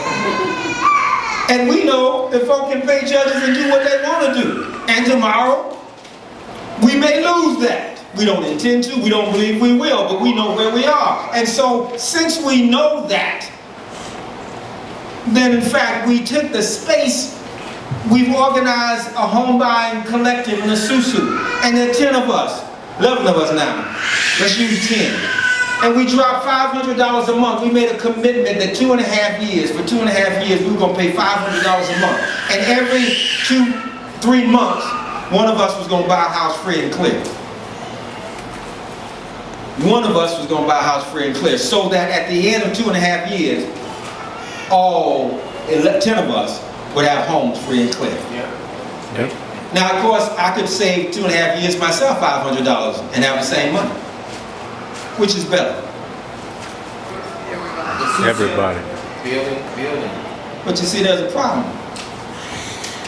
And we know that folk can pay judges and do what they want to do. And tomorrow, we may lose that. We don't intend to, we don't believe we will, but we know where we are. And so, since we know that, then in fact we took the space, we've organized a home buying collective in Isusu, and there are 10 of us, 11 of us now, let's use 10. And we dropped $500 a month. We made a commitment that 2.5 years, for 2.5 years we were going to pay $500 a month. And every 2-3 months, one of us was going to buy a house free and clear. One of us was going to buy a house free and clear, so that at the end of 2.5 years, all 10 of us would have homes free and clear. Yep. Now, of course, I could save 2.5 years myself $500 and have the same money. Which is better? Everybody. Building. But you see, there's a problem.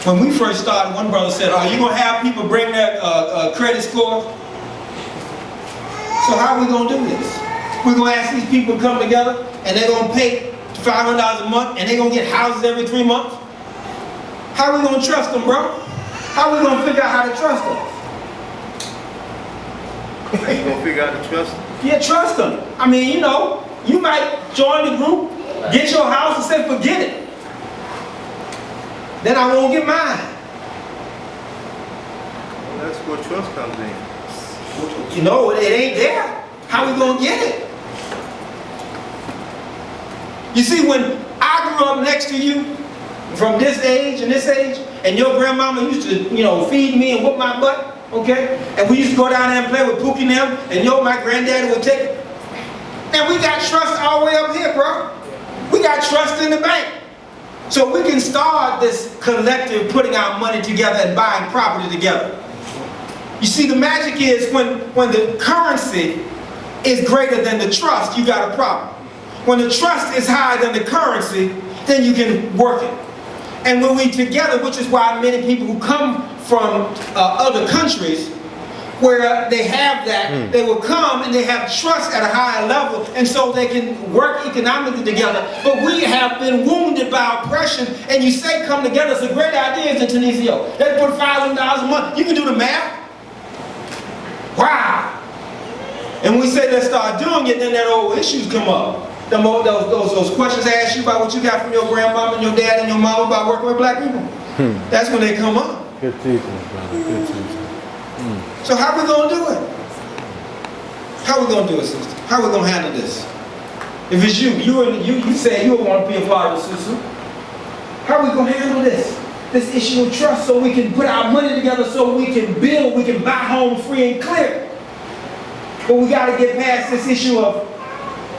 When we first started, one brother said, "Are you going to have people bring their credit score?" So how are we going to do this? We're going to ask these people to come together and they're going to pay $500 a month and they're going to get houses every 3 months? How are we going to trust them, bro? How are we going to figure out how to trust them? How you gonna figure out the trust? Yeah, trust them. I mean, you know, you might join the group, get your house and say, forget it. Then I won't get mine. Well, that's where trust comes in. You know, it ain't there. How we gonna get it? You see, when I grew up next to you, from this age and this age, and your grandmama used to, you know, feed me and whoop my butt, okay? And we used to go down there and play with Pookie and them, and my granddaddy would take it. And we got trust all the way up here, bro. We got trust in the bank. So we can start this collective putting our money together and buying property together. You see, the magic is when the currency is greater than the trust, you got a problem. When the trust is higher than the currency, then you can work it. And when we together, which is why many people who come from other countries where they have that, they will come and they have trust at a higher level, and so they can work economically together. But we have been wounded by oppression, and you say come together. It's a great idea, isn't it, Tunisia? Let's put $500 a month. You can do the math. Wow. And we say let's start doing it, then that old issues come up. Those questions I asked you about what you got from your grandmama and your dad and your mama about working with black people. That's when they come up. Good teaching, brother. Good teaching. So how are we going to do it? How are we going to do it, sister? How are we going to handle this? If it's you say you want to be a part of the system. How are we going to handle this? This issue of trust, so we can put our money together, so we can build, we can buy homes free and clear. But we got to get past this issue of,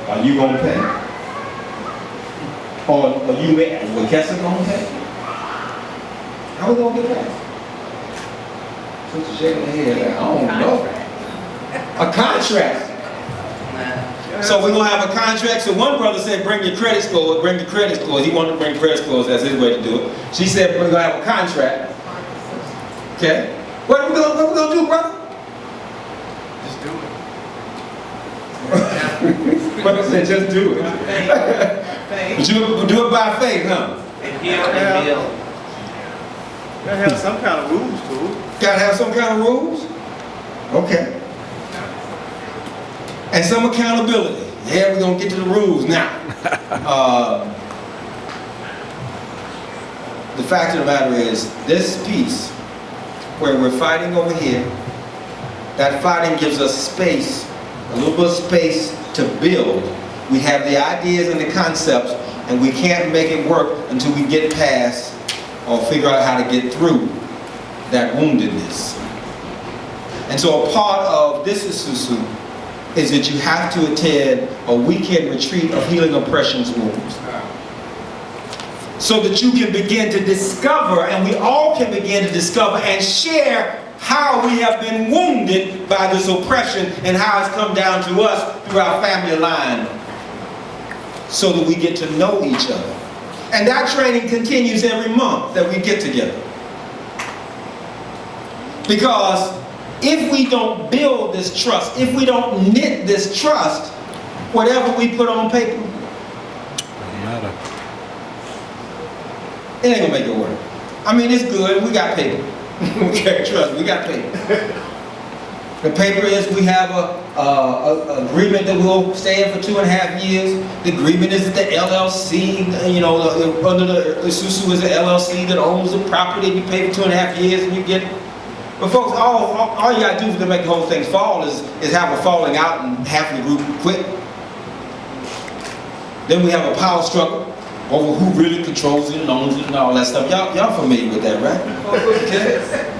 are you going to pay? Or are you WAKESSA going to pay? How are we going to get past? Sister shaking her head, I don't know. A contract. So we're going to have a contract. So one brother said, bring your credit score, bring the credit scores. He wanted to bring credit scores, that's his way to do it. She said, we're going to have a contract. Okay? What are we going to do, brother? Just do it. Brother said, just do it. But you do it by faith, huh? And heal and build. Gotta have some kind of rules to it. Gotta have some kind of rules? Okay. And some accountability. Yeah, we're gonna get to the rules now. The fact of the matter is, this piece, where we're fighting over here, that fighting gives us space, a little bit of space to build. We have the ideas and the concepts, and we can't make it work until we get past or figure out how to get through that woundedness. And so a part of this Isusu is that you have to attend a weekend retreat of healing oppression's wounds, so that you can begin to discover, and we all can begin to discover and share how we have been wounded by this oppression and how it's come down to us through our family line, so that we get to know each other. And that training continues every month that we get together. Because if we don't build this trust, if we don't knit this trust, whatever we put on paper, it ain't gonna make it work. I mean, it's good, we got paper. Okay, trust me, we got paper. The paper is we have a agreement that we'll stay in for 2.5 years. The agreement is that the LLC, you know, under the Susu is the LLC that owns the property. You pay for 2.5 years and you get it. But folks, all you gotta do to make the whole thing fall is have a falling out and half the group quit. Then we have a power struggle over who really controls it and owns it and all that stuff. Y'all familiar with that, right? Okay.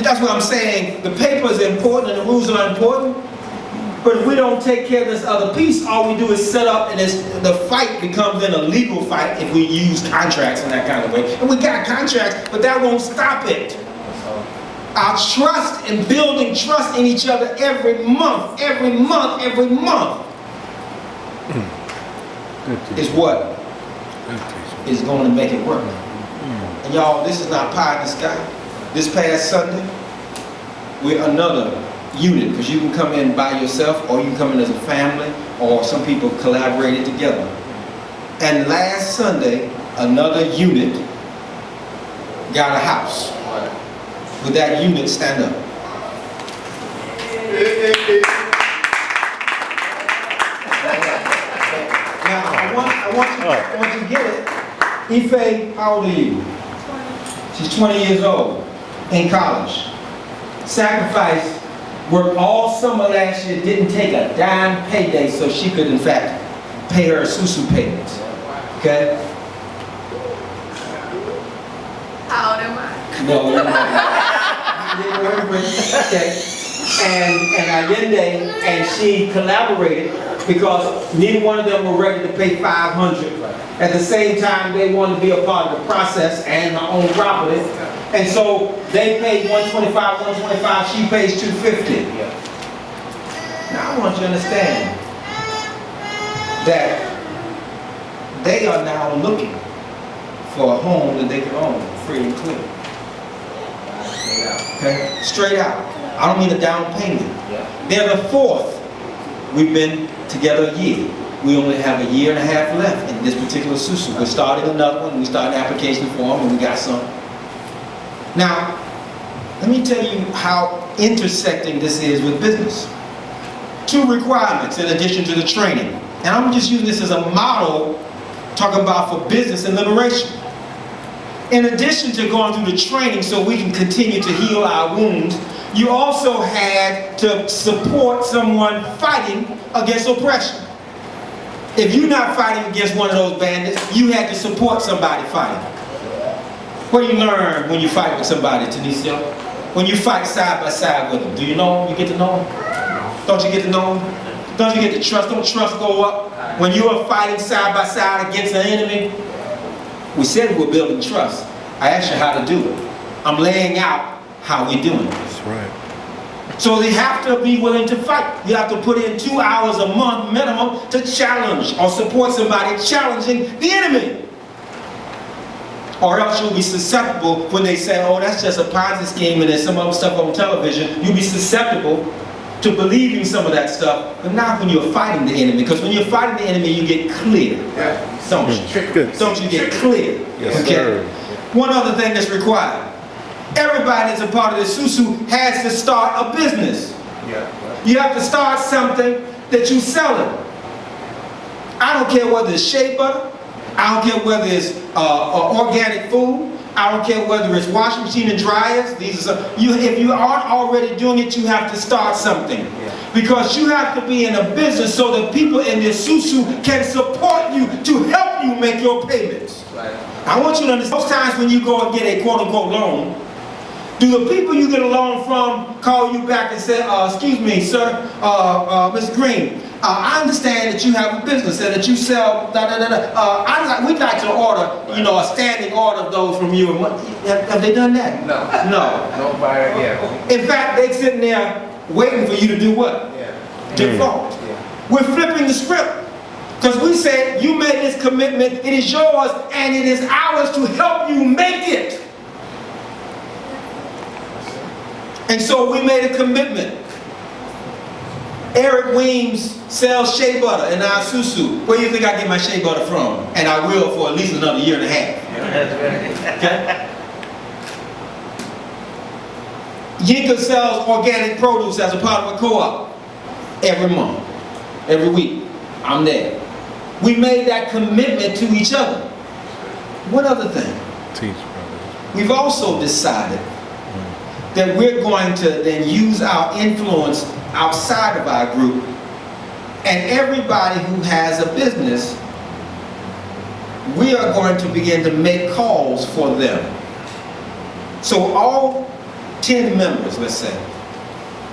That's what I'm saying. The paper is important and the rules are important. But if we don't take care of this other piece, all we do is set up and the fight becomes then a legal fight if we use contracts in that kind of way. And we got contracts, but that won't stop it. Our trust in building trust in each other every month is what is going to make it work. And y'all, this is not pie in the sky. This past Sunday, we're another unit, because you can come in by yourself or you can come in as a family, or some people collaborated together. And last Sunday, another unit got a house. Would that unit stand up? Now, I want you to get it. Ife, how old are you? She's 20 years old. In college. Sacrificed, worked all summer last year, didn't take a dime payday so she could in fact pay her Susu payments. Okay? How old am I? No, you're not. Okay. And Allende and she collaborated because neither one of them were ready to pay $500. At the same time, they wanted to be a part of the process and her own property. And so they paid $125, she pays $250. Now I want you to understand that they are now looking for a home that they can own, free and clear. Okay? Straight out. I don't need a down payment. They're the fourth. We've been together a year. We only have a year and a half left in this particular Susu. We're starting another one. We started an application form and we got some. Now, let me tell you how intersecting this is with business. 2 requirements in addition to the training. And I'm just using this as a model, talking about for business and liberation. In addition to going through the training so we can continue to heal our wounds, you also had to support someone fighting against oppression. If you're not fighting against one of those bandits, you had to support somebody fighting. What do you learn when you fight with somebody, Tanisha? When you fight side by side with them, do you know them? You get to know them? Don't you get to know them? Don't you get to trust? Don't trust go up? When you are fighting side by side against an enemy, we said we're building trust. I asked you how to do it. I'm laying out how we're doing it. That's right. So they have to be willing to fight. You have to put in 2 hours a month minimum to challenge or support somebody challenging the enemy. Or else you'll be susceptible when they say, oh, that's just a Ponzi scheme and there's some other stuff on television. You'll be susceptible to believing some of that stuff, but not when you're fighting the enemy. Because when you're fighting the enemy, you get clear. Don't you? Good. Don't you get clear? Yes, okay. sir. One other thing that's required. Everybody that's a part of the Susu has to start a business. You have to start something that you're selling. I don't care whether it's shea butter. I don't care whether it's organic food. I don't care whether it's washing machine and dryers. These are if you aren't already doing it, you have to start something. Because you have to be in a business so that people in this Susu can support you to help you make your payments. I want you to understand, most times when you go and get a quote-unquote loan, do the people you get a loan from call you back and say, excuse me, sir, Mr. Green, I understand that you have a business and that you sell we'd like to order, you know, a standing order of those from you. Have they done that? No. No. Nobody, yeah. In fact, they're sitting there waiting for you to do what? Default. We're flipping the script. Because we said, you made this commitment, it is yours, and it is ours to help you make it. And so we made a commitment. Eric Weems sells shea butter in our Susu. Where do you think I get my shea butter from? And I will for at least another year and a half. Okay? Yinka sells organic produce as a part of a co-op every month, every week. I'm there. We made that commitment to each other. One other thing. Teach, brother. We've also decided that we're going to then use our influence outside of our group, and everybody who has a business, we are going to begin to make calls for them. So all 10 members, let's say,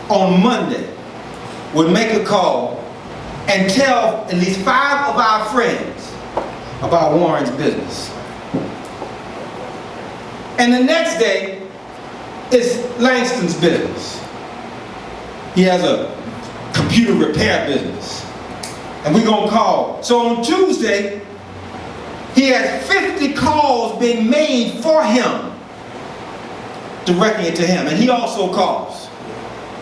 on Monday, would make a call and tell at least 5 of our friends about Warren's business. And the next day, it's Langston's business. He has a computer repair business. And we're gonna call. So on Tuesday, he has 50 calls being made for him, directing it to him, and he also calls.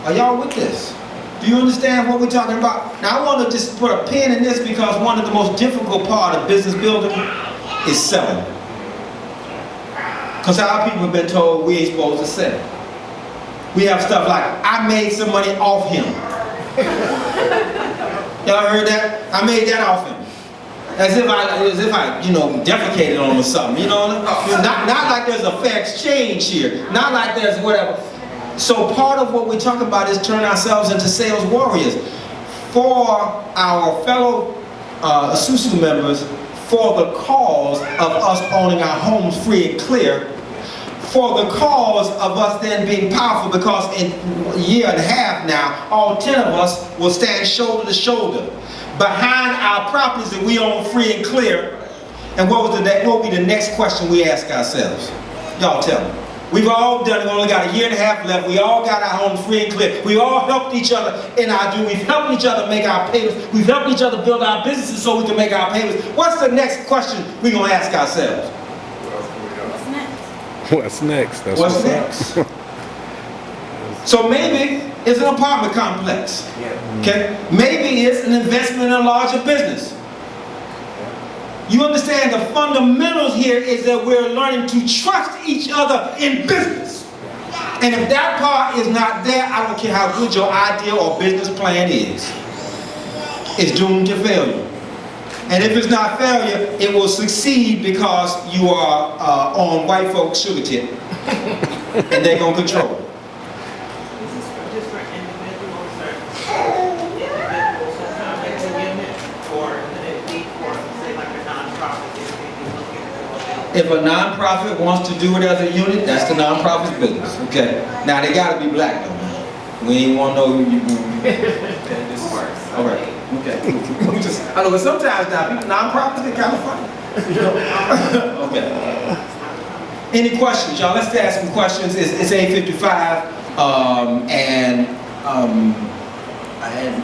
Are y'all with this? Do you understand what we're talking about? Now I want to just put a pin in this, because one of the most difficult part of business building is selling. Because our people have been told we ain't supposed to sell. We have stuff like, I made some money off him. Y'all heard that? I made that off him. As if I, you know, defecated on him or something, you know? Not like there's a fair exchange here. Not like there's whatever. So part of what we're talking about is turn ourselves into sales warriors. For our fellow Isusu members, for the cause of us owning our homes free and clear, for the cause of us then being powerful, because in a year and a half now, all 10 of us will stand shoulder to shoulder behind our properties that we own free and clear. And what will be the next question we ask ourselves? Y'all tell me. We've all done it. We only got a year and a half left. We all got our homes free and clear. We all helped each other in our due. We've helped each other make our payments. We've helped each other build our businesses so we can make our payments. What's the next question we're going to ask ourselves? What's next? What's next? That's What's next? So maybe it's an apartment complex. Okay? Maybe it's an investment in a larger business. You understand the fundamentals here is that we're learning to trust each other in business. And if that part is not there, I don't care how good your idea or business plan is, it's doomed to failure. And if it's not failure, it will succeed because you are on white folks' sugar tip. And they're going to control it. This is just for individuals or individuals who come into the unit, or could it be for, say, like a nonprofit that may be looking for? If a nonprofit wants to do it as a unit, that's the nonprofit's business. Okay. Now they got to be black though. We ain't want to know who you. Okay. This is all right. Okay. I know, but sometimes now people nonprofits get kind of funny. Okay. Any questions, y'all? Let's ask some questions. It's 8:55, and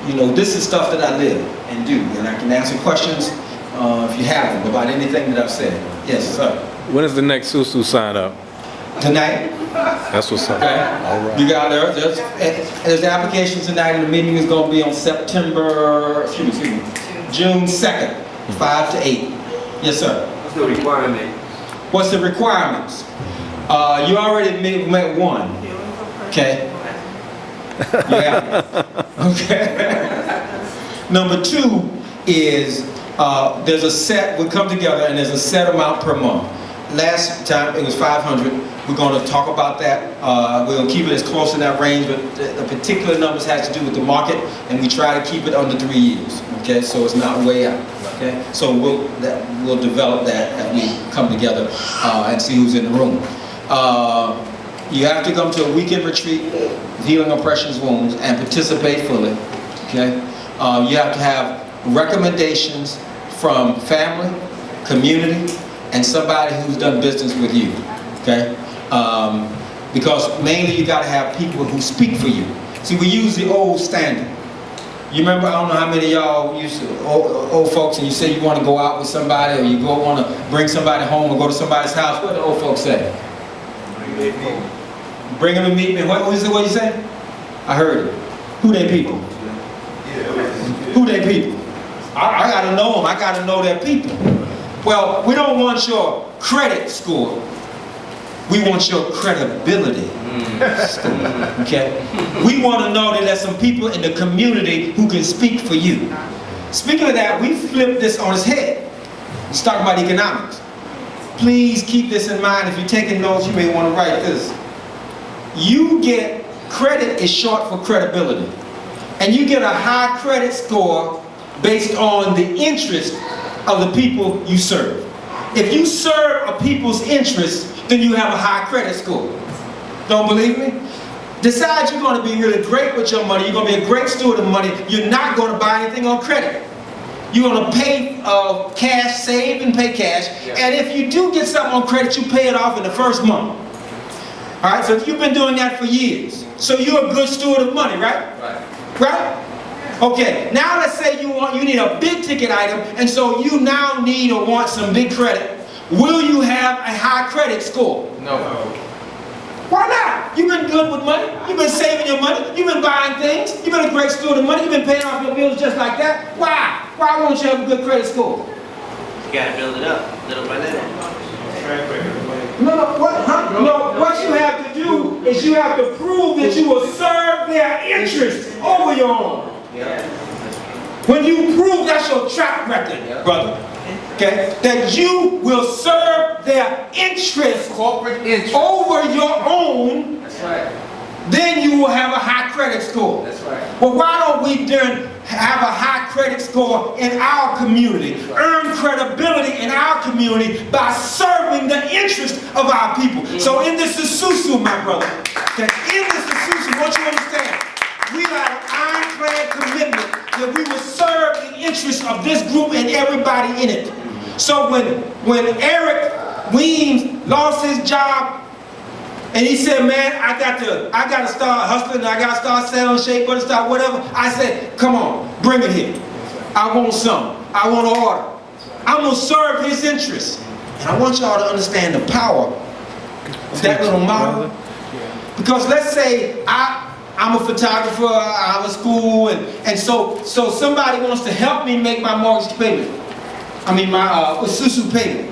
you know, this is stuff that I live and do, and I can answer questions if you have them about anything that I've said. Yes, sir. When is the next Susu sign up? Tonight. That's what's up. Okay. All right. You got there's applications tonight, and the meeting is going to be on June 2nd, 5 to 8. Yes, sir. What's the requirement? What's the requirements? You already met one. Okay. Yeah. Okay. Number 2 is there's a set. We come together and there's a set amount per month. Last time it was 500. We're going to talk about that. We're going to keep it as close in that range, but the particular numbers has to do with the market, and we try to keep it under 3 years. Okay, so it's not way out. Okay, so we'll develop that as we come together and see who's in the room. You have to come to a weekend retreat, healing oppressions, wounds, and participate fully. Okay, you have to have recommendations from family, community, and somebody who's done business with you. Okay, because mainly you got to have people who speak for you. See, we use the old standard. You remember, I don't know how many of y'all used to, old folks, and you say you want to go out with somebody, or you want to bring somebody home or go to somebody's house. What do the old folks say? Bring them and meet me. What is it? What you say? I heard it. Who they people? Who they people? I got to know them. I got to know their people. Well, we don't want your credit score. We want your credibility. Okay? We want to know that there's some people in the community who can speak for you. Speaking of that, we flipped this on its head. Let's talk about economics. Please keep this in mind. If you're taking notes, you may want to write this. You get, credit is short for credibility. And you get a high credit score based on the interest of the people you serve. If you serve a people's interests, then you have a high credit score. Don't believe me? Decide you're going to be really great with your money. You're going to be a great steward of money. You're not going to buy anything on credit. You're going to pay cash, save and pay cash. And if you do get something on credit, you pay it off in the first month. All right, so you've been doing that for years. So you're a good steward of money, right? Right? Okay, now let's say you need a big ticket item, and so you now need or want some big credit. Will you have a high credit score? No. Why not? You've been good with money. You've been saving your money. You've been buying things. You've been a great steward of money. You've been paying off your bills just like that. Why? Why won't you have a good credit score? You gotta build it up, little by little. What you have to do is you have to prove that you will serve their interests over your own. When you prove, that's your track record, brother. Okay? That you will serve their interests, Corporate interest. over your own. That's right. Then you will have a high credit score. That's right. Well, why don't we then have a high credit score in our community? Earn credibility in our community by serving the interest of our people. So in this Isusu, my brother, that in this Isusu, I want you to understand, we have an ironclad commitment that we will serve the interests of this group and everybody in it. So when Eric Weems lost his job, and he said, man, I got to start hustling, I got to start selling shea butter, start whatever. I said, come on, bring it here. I want some. I want to order. I'm going to serve his interests. And I want y'all to understand the power of that little model. Because let's say I'm a photographer, I'm in school, and so somebody wants to help me make my mortgage payment. I mean my Isusu payment.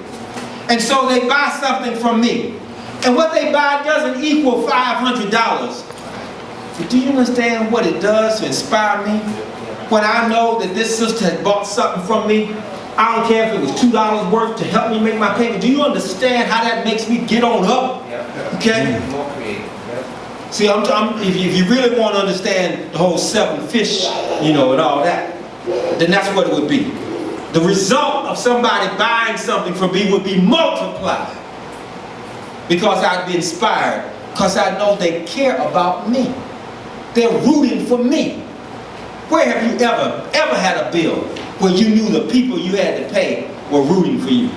And so they buy something from me. And what they buy doesn't equal $500. But do you understand what it does to inspire me? When I know that this sister had bought something from me, I don't care if it was $2 worth to help me make my payment. Do you understand how that makes me get on up? Okay? More creative. See, if you really want to understand the whole 7 fish, and all that, then that's what it would be. The result of somebody buying something from me would be multiplied. Because I'd be inspired. Because I know they care about me. They're rooting for me. Where have you ever had a bill where you knew the people you had to pay were rooting for you?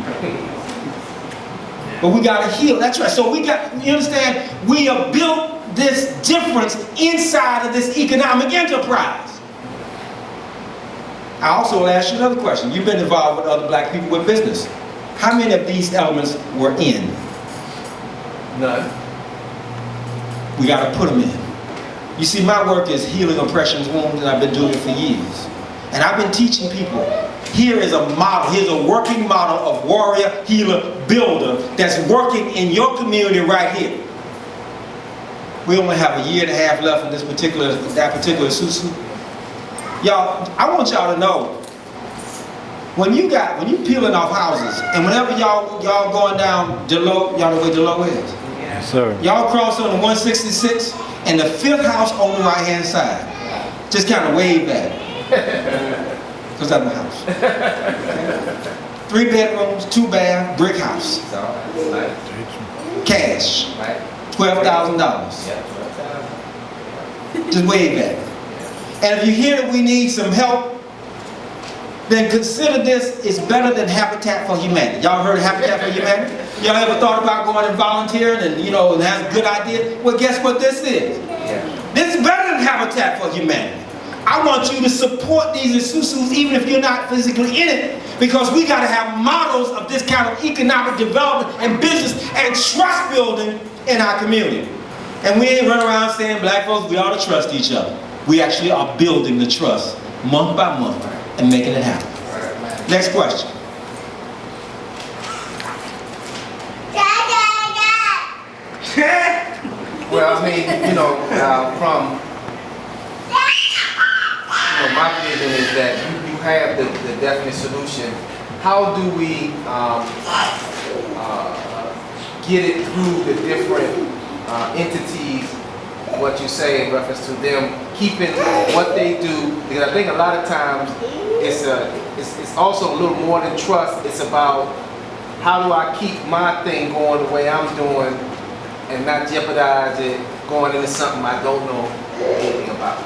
But we got to heal. That's right. So you understand, we have built this difference inside of this economic enterprise. I also will ask you another question. You've been involved with other black people with business. How many of these elements were in? None. We got to put them in. You see, my work is healing oppression's wounds, and I've been doing it for years. And I've been teaching people, here is a model, here's a working model of warrior, healer, builder that's working in your community right here. We only have a year and a half left in that particular Isusu. Y'all, I want y'all to know, when you peeling off houses, and whenever y'all going down Delo, y'all know where Delo is? Yes, sir. Y'all cross on the 166 and the 5th house on the right hand side. Just kind of wave at it. Because that's my house. Okay. 3 bedrooms, 2 bath, brick house. Cash. $12,000. Just wave at it. And if you hear that we need some help, then consider this is better than Habitat for Humanity. Y'all heard of Habitat for Humanity? Y'all ever thought about going and volunteering and and have a good idea? Well, guess what this is? This is better than Habitat for Humanity. I want you to support these Isusus even if you're not physically in it, because we got to have models of this kind of economic development and business and trust building in our community. And we ain't running around saying black folks, we ought to trust each other. We actually are building the trust month by month and making it happen. Next question. Well, I mean, from my vision is that you have the definite solution. How do we get it through the different entities, what you say in reference to them keeping what they do? Because I think a lot of times it's also a little more than trust. It's about how do I keep my thing going the way I'm doing and not jeopardize it going into something I don't know anything about.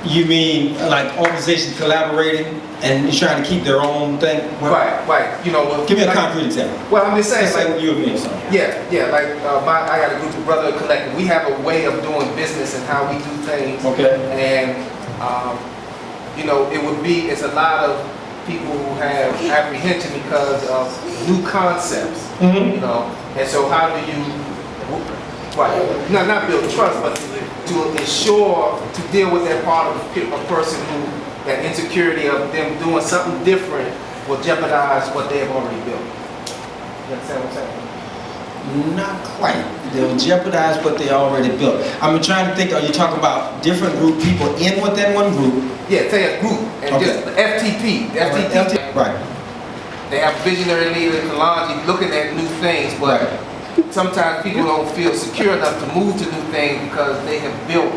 You mean like organizations collaborating and trying to keep their own thing? Right. Give me a concrete example. Well, I'm just saying, Let's say what you and me or something. Yeah. Like I got a group of Brotherhood Collective. We have a way of doing business and how we do things. Okay. And it's a lot of people who have apprehension because of new concepts. Mm-hmm. And so how do you, not build trust, but to ensure, to deal with that part of a person who, that insecurity of them doing something different will jeopardize what they have already built. You understand what I'm saying? Not quite. They'll jeopardize what they already built. I'm trying to think, are you talking about different group people within one group? Yeah, say a group, and Okay. just the FTP. The FTP. Right. They have visionary leaders, Kalonji, looking at new things, but sometimes people don't feel secure enough to move to new things because they have built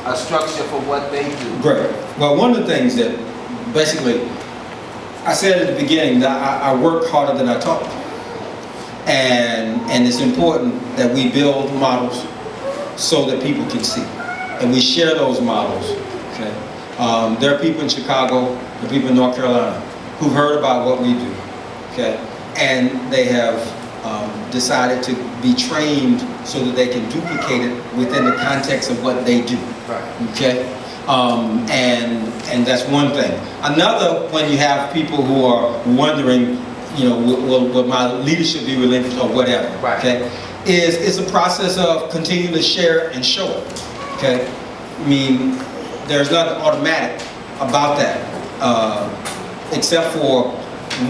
a structure for what they do. Great. Well, one of the things that basically, I said at the beginning that I work harder than I talk. And it's important that we build models so that people can see. And we share those models, okay? There are people in Chicago, there are people in North Carolina who've heard about what we do, okay? And they have decided to be trained so that they can duplicate it within the context of what they do, okay? And that's one thing. Another, when you have people who are wondering, will my leadership be relinquished or whatever, okay? It's a process of continuing to share and show it, okay? I mean, there's nothing automatic about that, except for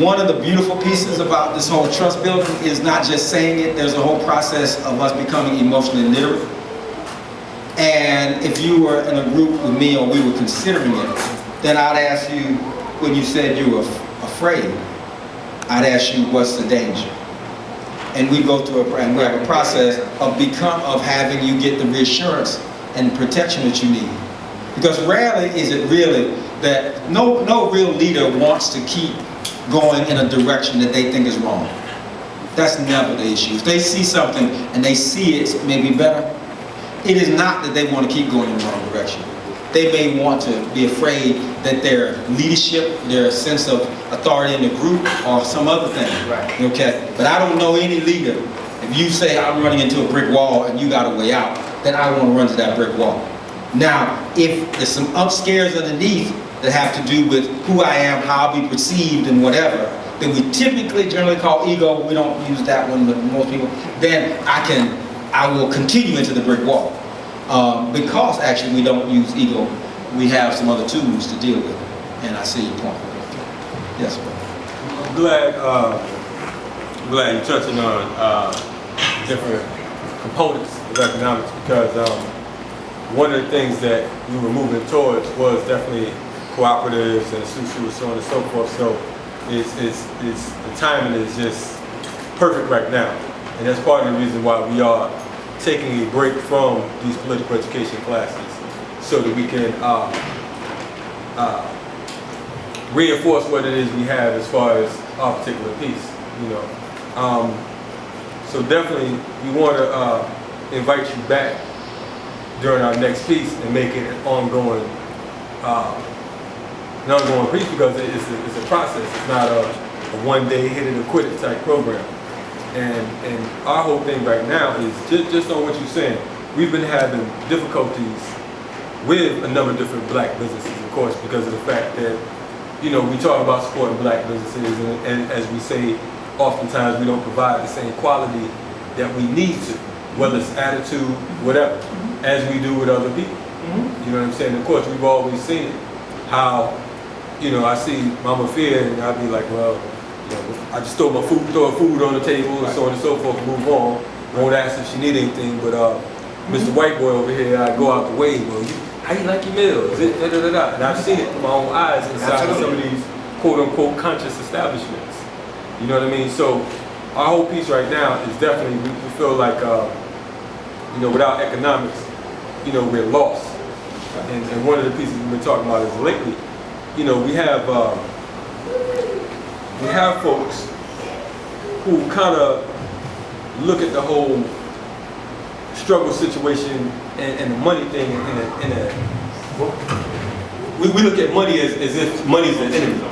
one of the beautiful pieces about this whole trust building is not just saying it, there's a whole process of us becoming emotionally literate. And if you were in a group with me or we were considering it, then I'd ask you, when you said you were afraid, I'd ask you, what's the danger? And we go through we have a process of having you get the reassurance and protection that you need. Because rarely is it really that no real leader wants to keep going in a direction that they think is wrong. That's never the issue. If they see something and they see it may be better, it is not that they want to keep going in the wrong direction. They may want to be afraid that their leadership, their sense of authority in the group, or some other thing. Right. Okay? But I don't know any leader. If you say I'm running into a brick wall and you got a way out, then I want to run to that brick wall. Now, if there's some upscares underneath that have to do with who I am, how I'll be perceived, and whatever, that we typically generally call ego, we don't use that one, but most people, then I will continue into the brick wall. Because actually we don't use ego, we have some other tools to deal with it. And I see your point. Yes, sir. I'm glad you're touching on different components of economics, because one of the things that we were moving towards was definitely cooperatives and so on and so forth. So the timing is just perfect right now, and that's part of the reason why we are taking a break from these political education classes, so that we can reinforce what it is we have as far as our particular piece. So definitely we want to invite you back during our next piece and make it an ongoing piece, because it's a process. It's not a one-day hit it or quit it type program. And our whole thing right now is just on what you're saying. We've been having difficulties with a number of different black businesses, of course, because of the fact that, we talk about supporting black businesses, and as we say, oftentimes we don't provide the same quality that we need to, whether it's attitude, whatever, as we do with other people. You know what I'm saying? Of course, we've always seen it, how, I see Mama Fear, and I'd be like, well, I just throw her food on the table, and so on and so forth, move on. Won't ask if she need anything, but Mr. White Boy over here, I go out the way, well, how you like your meals? And I've seen it with my own eyes inside of some of these quote-unquote conscious establishments. You know what I mean? So our whole piece right now is definitely, we feel like, you know, without economics, you know, we're lost. And one of the pieces we've been talking about is lately, you know, we have folks who kind of look at the whole struggle situation and the money thing we look at money as if money is an enemy.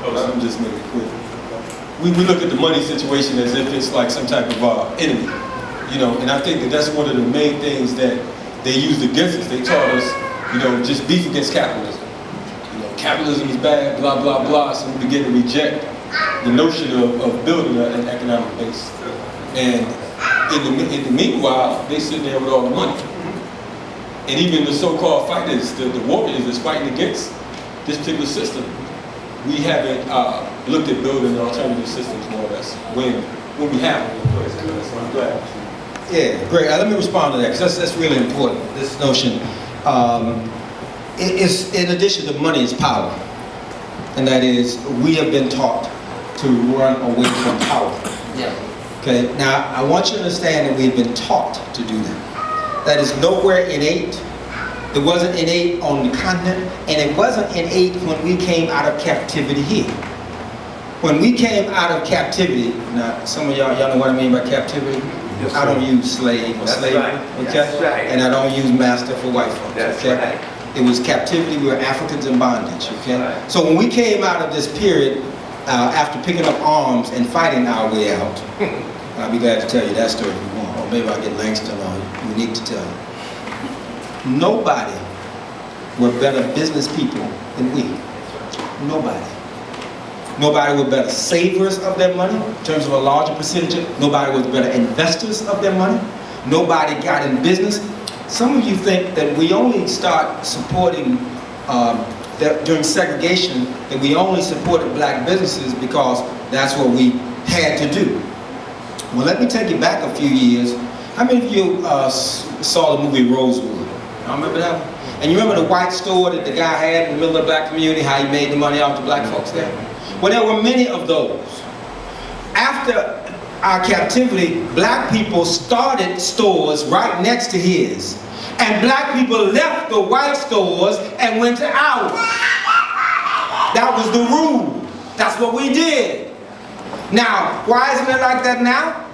I'm just making it clear. We look at the money situation as if it's like some type of enemy, you know, and I think that that's one of the main things that they used against us. They taught us, you know, just beef against capitalism. You know, capitalism is bad, blah, blah, blah, so we begin to reject the notion of building an economic base. And in the meanwhile, they sit there with all the money. And even the so-called fighters, the warriors that's fighting against this particular system, we haven't looked at building alternative systems more or less when we have them in place. So I'm glad. Yeah, great. Let me respond to that because that's really important. This notion, it's in addition to money is power, and that is we have been taught to run away from power. Yeah. Okay. Now I want you to understand that we've been taught to do that. That is nowhere innate. It wasn't innate on the continent, and it wasn't innate when we came out of captivity here. When we came out of captivity, now some of y'all know what I mean by captivity. Yes, I don't use slave or slave, right. okay? That's right. And I don't use master for white folks, That's okay? right. It was captivity, we were Africans in bondage, okay? Right. So when we came out of this period, after picking up arms and fighting our way out, I'll be glad to tell you that story if you want, or maybe I'll get Langston on unique to tell you. Nobody were better business people than we. Nobody. Nobody were better savers of their money in terms of a larger percentage. Nobody was better investors of their money. Nobody got in business. Some of you think that we only start supporting, during segregation, that we only supported black businesses because that's what we had to do. Well, let me take you back a few years. How many of you saw the movie Rosewood? I remember that one? And you remember the white store that the guy had in the middle of the black community, how he made the money off the black folks there? Well, there were many of those. After our captivity, black people started stores right next to his. And black people left the white stores and went to ours. That was the rule. That's what we did. Now, why isn't it like that now?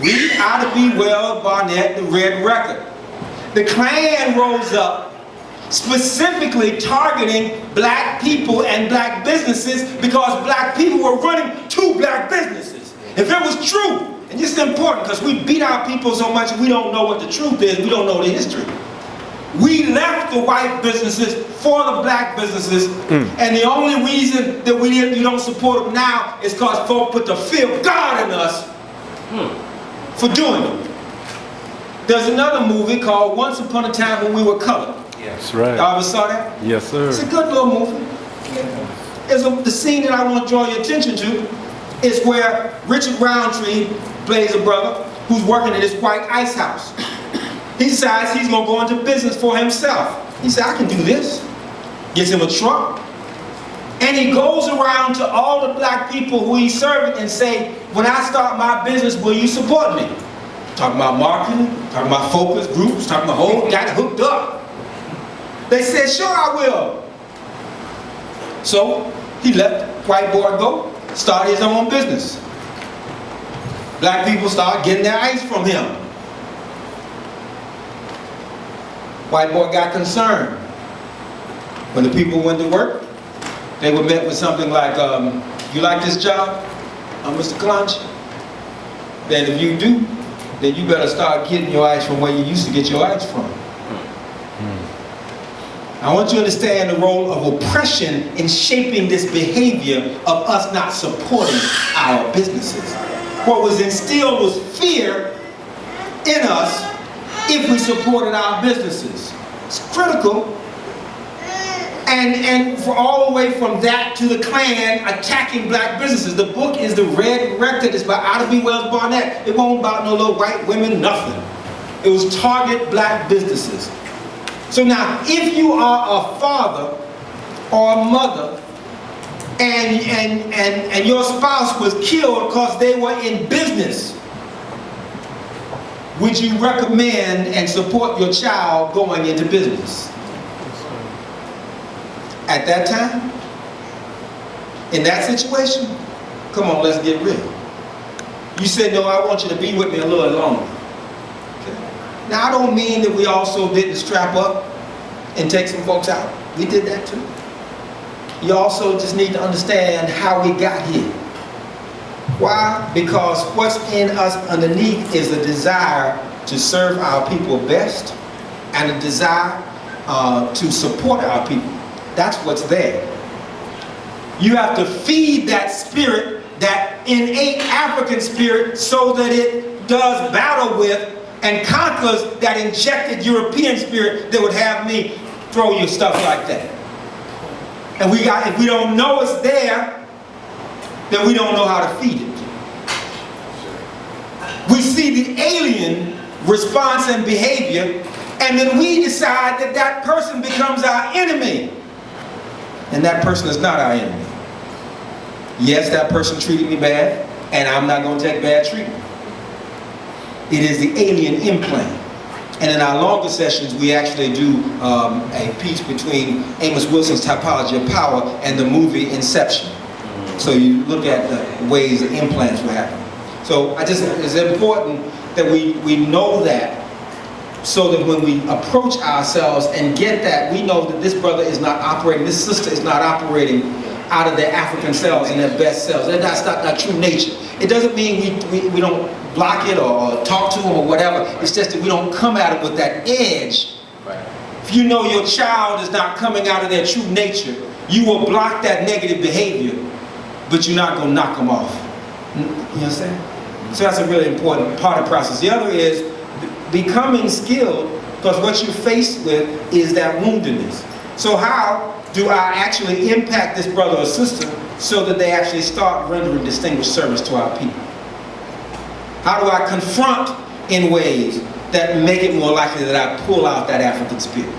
We ought to be Well Barnett, the Red Record. The Klan rose up specifically targeting black people and black businesses because black people were running to black businesses. If it was true, and this is important because we beat our people so much we don't know what the truth is, we don't know the history. We left the white businesses for the black businesses, and the only reason that you don't support them now is because folk put the fear of God in us for doing them. There's another movie called Once Upon a Time When We Were Colored. That's right. Y'all ever saw that? Yes, sir. It's a good little movie. The scene that I want to draw your attention to is where Richard Roundtree plays a brother who's working at this white ice house. He decides he's going to go into business for himself. He said, I can do this. Gets him a truck. And he goes around to all the black people who he's serving and say, when I start my business, will you support me? Talking about marketing, talking about focus groups, talking about whole got it hooked up. They said, sure I will. So he let white boy go, started his own business. Black people started getting their ice from him. White boy got concerned. When the people went to work, they were met with something like, you like this job, Mr. Clancy? Then if you do, then you better start getting your ice from where you used to get your ice from. I want you to understand the role of oppression in shaping this behavior of us not supporting our businesses. What was instilled was fear in us if we supported our businesses. It's critical. And for all the way from that to the Klan attacking black businesses. The book is The Red Record. It's by Ida B. Wells Barnett. It won't about no little white women, nothing. It was target black businesses. So now, if you are a father or a mother and your spouse was killed because they were in business, would you recommend and support your child going into business? At that time? In that situation? Come on, let's get real. You said, no, I want you to be with me a little longer. Okay. Now, I don't mean that we also didn't strap up and take some folks out. We did that too. You also just need to understand how we got here. Why? Because what's in us underneath is a desire to serve our people best and a desire to support our people. That's what's there. You have to feed that spirit, that innate African spirit, so that it does battle with and conquers that injected European spirit that would have me throw you stuff like that. And if we don't know it's there, then we don't know how to feed it. We see the alien response and behavior, and then we decide that that person becomes our enemy. And that person is not our enemy. Yes, that person treated me bad, and I'm not going to take bad treatment. It is the alien implant. And in our longer sessions, we actually do a piece between Amos Wilson's Typology of Power and the movie Inception. So you look at the ways that implants will happen. So it's important that we know that, so that when we approach ourselves and get that, we know that this brother is not operating, this sister is not operating out of their African selves and their best selves. That's not true nature. It doesn't mean we don't block it or talk to them or whatever. It's just that we don't come at it with that edge. Right. If you know your child is not coming out of their true nature, you will block that negative behavior, but you're not going to knock them off. You understand? So that's a really important part of the process. The other is becoming skilled, because what you're faced with is that woundedness. So how do I actually impact this brother or sister so that they actually start rendering distinguished service to our people? How do I confront in ways that make it more likely that I pull out that African spirit?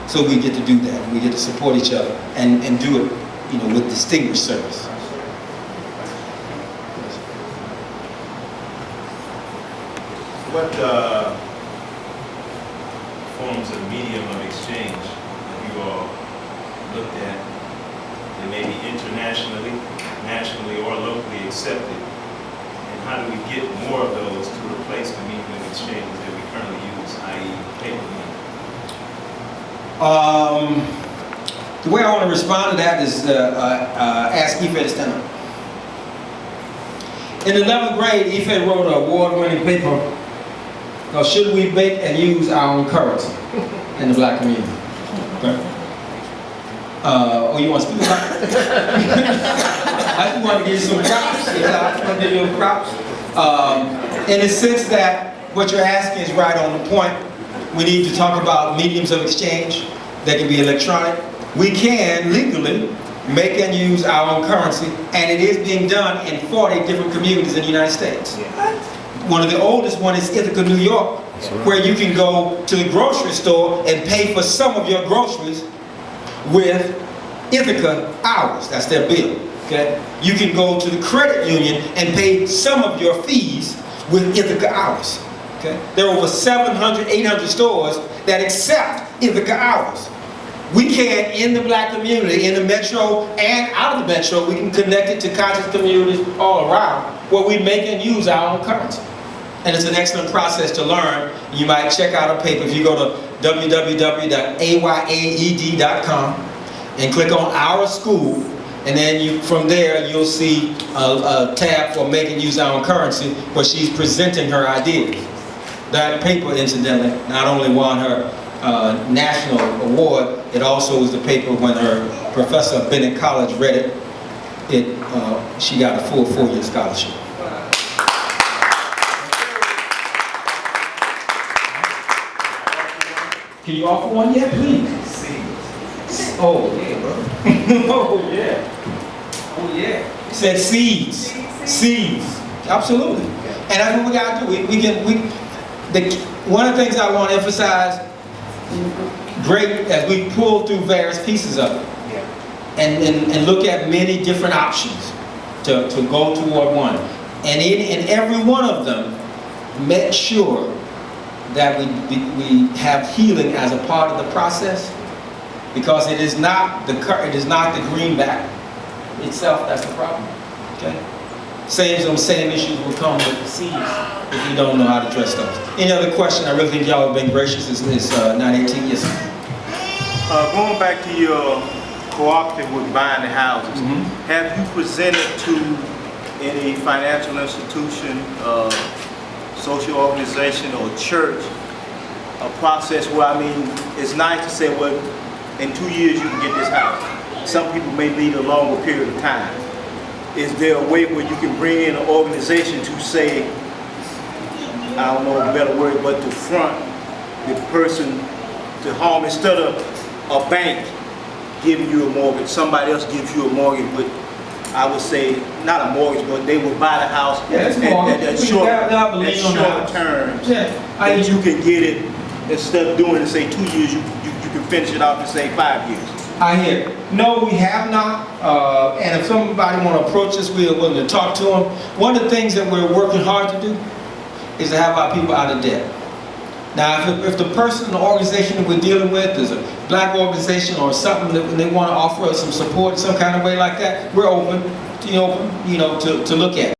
So we get to do that. We get to support each other and do it, with distinguished service. What forms of medium of exchange have you all looked at that may be internationally, nationally, or locally accepted? And how do we get more of those to replace the medium of exchange that we currently use, i.e. paper money? The way I want to respond to that is ask Ife to stand up. In the 11th grade, Ife wrote an award-winning paper called "Should We Make and Use Our Own Currency in the Black Community?" Okay. You want to speak about it? I just want to give you some props. I want to give you props. In the sense that what you're asking is right on the point. We need to talk about mediums of exchange that can be electronic. We can legally make and use our own currency, and it is being done in 40 different communities in the United States. One of the oldest one is Ithaca, New York, where you can go to the grocery store and pay for some of your groceries with Ithaca hours. That's their bill. Okay? You can go to the credit union and pay some of your fees with Ithaca hours. Okay? There are over 700, 800 stores that accept Ithaca hours. We can, in the black community, in the metro and out of the metro, we can connect it to conscious communities all around where we make and use our own currency. And it's an excellent process to learn. You might check out a paper if you go to www.ayaed.com and click on Our School, and then from there you'll see a tab for making use our own currency where she's presenting her ideas. That paper, incidentally, not only won her national award, it also was the paper when her professor at Bennett College read it. She got a full 4-year scholarship. Can you offer one yet, please? Oh, yeah, bro. Oh, yeah. Oh, yeah. Said seeds. Seeds. Absolutely. And that's what we gotta do. One of the things I want to emphasize, great, as we pull through various pieces of it, and look at many different options to go toward one. And in every one of them, make sure that we have healing as a part of the process, because it is not the greenback itself that's the problem. Okay. Same issues will come with the seeds if you don't know how to address those. Any other question? I really think y'all have been gracious. It's 9:18. Yes, sir. Going back to your cooperative with buying the houses, have you presented to any financial institution, social organization, or church a process where, I mean, it's nice to say, well, in 2 years you can get this house. Some people may need a longer period of time. Is there a way where you can bring in an organization to say, I don't know a better word, but to front the person to home, instead of a bank giving you a mortgage, somebody else gives you a mortgage with, I would say, not a mortgage, but they would buy the house at short terms, that you can get it, instead of doing it, say 2 years, you can finish it off in, say, 5 years. I hear. No, we have not. And if somebody want to approach us, we are willing to talk to them. One of the things that we're working hard to do is to have our people out of debt. Now, if the person, the organization that we're dealing with is a black organization or something that they want to offer us some support in some kind of way like that, we're open, to look at.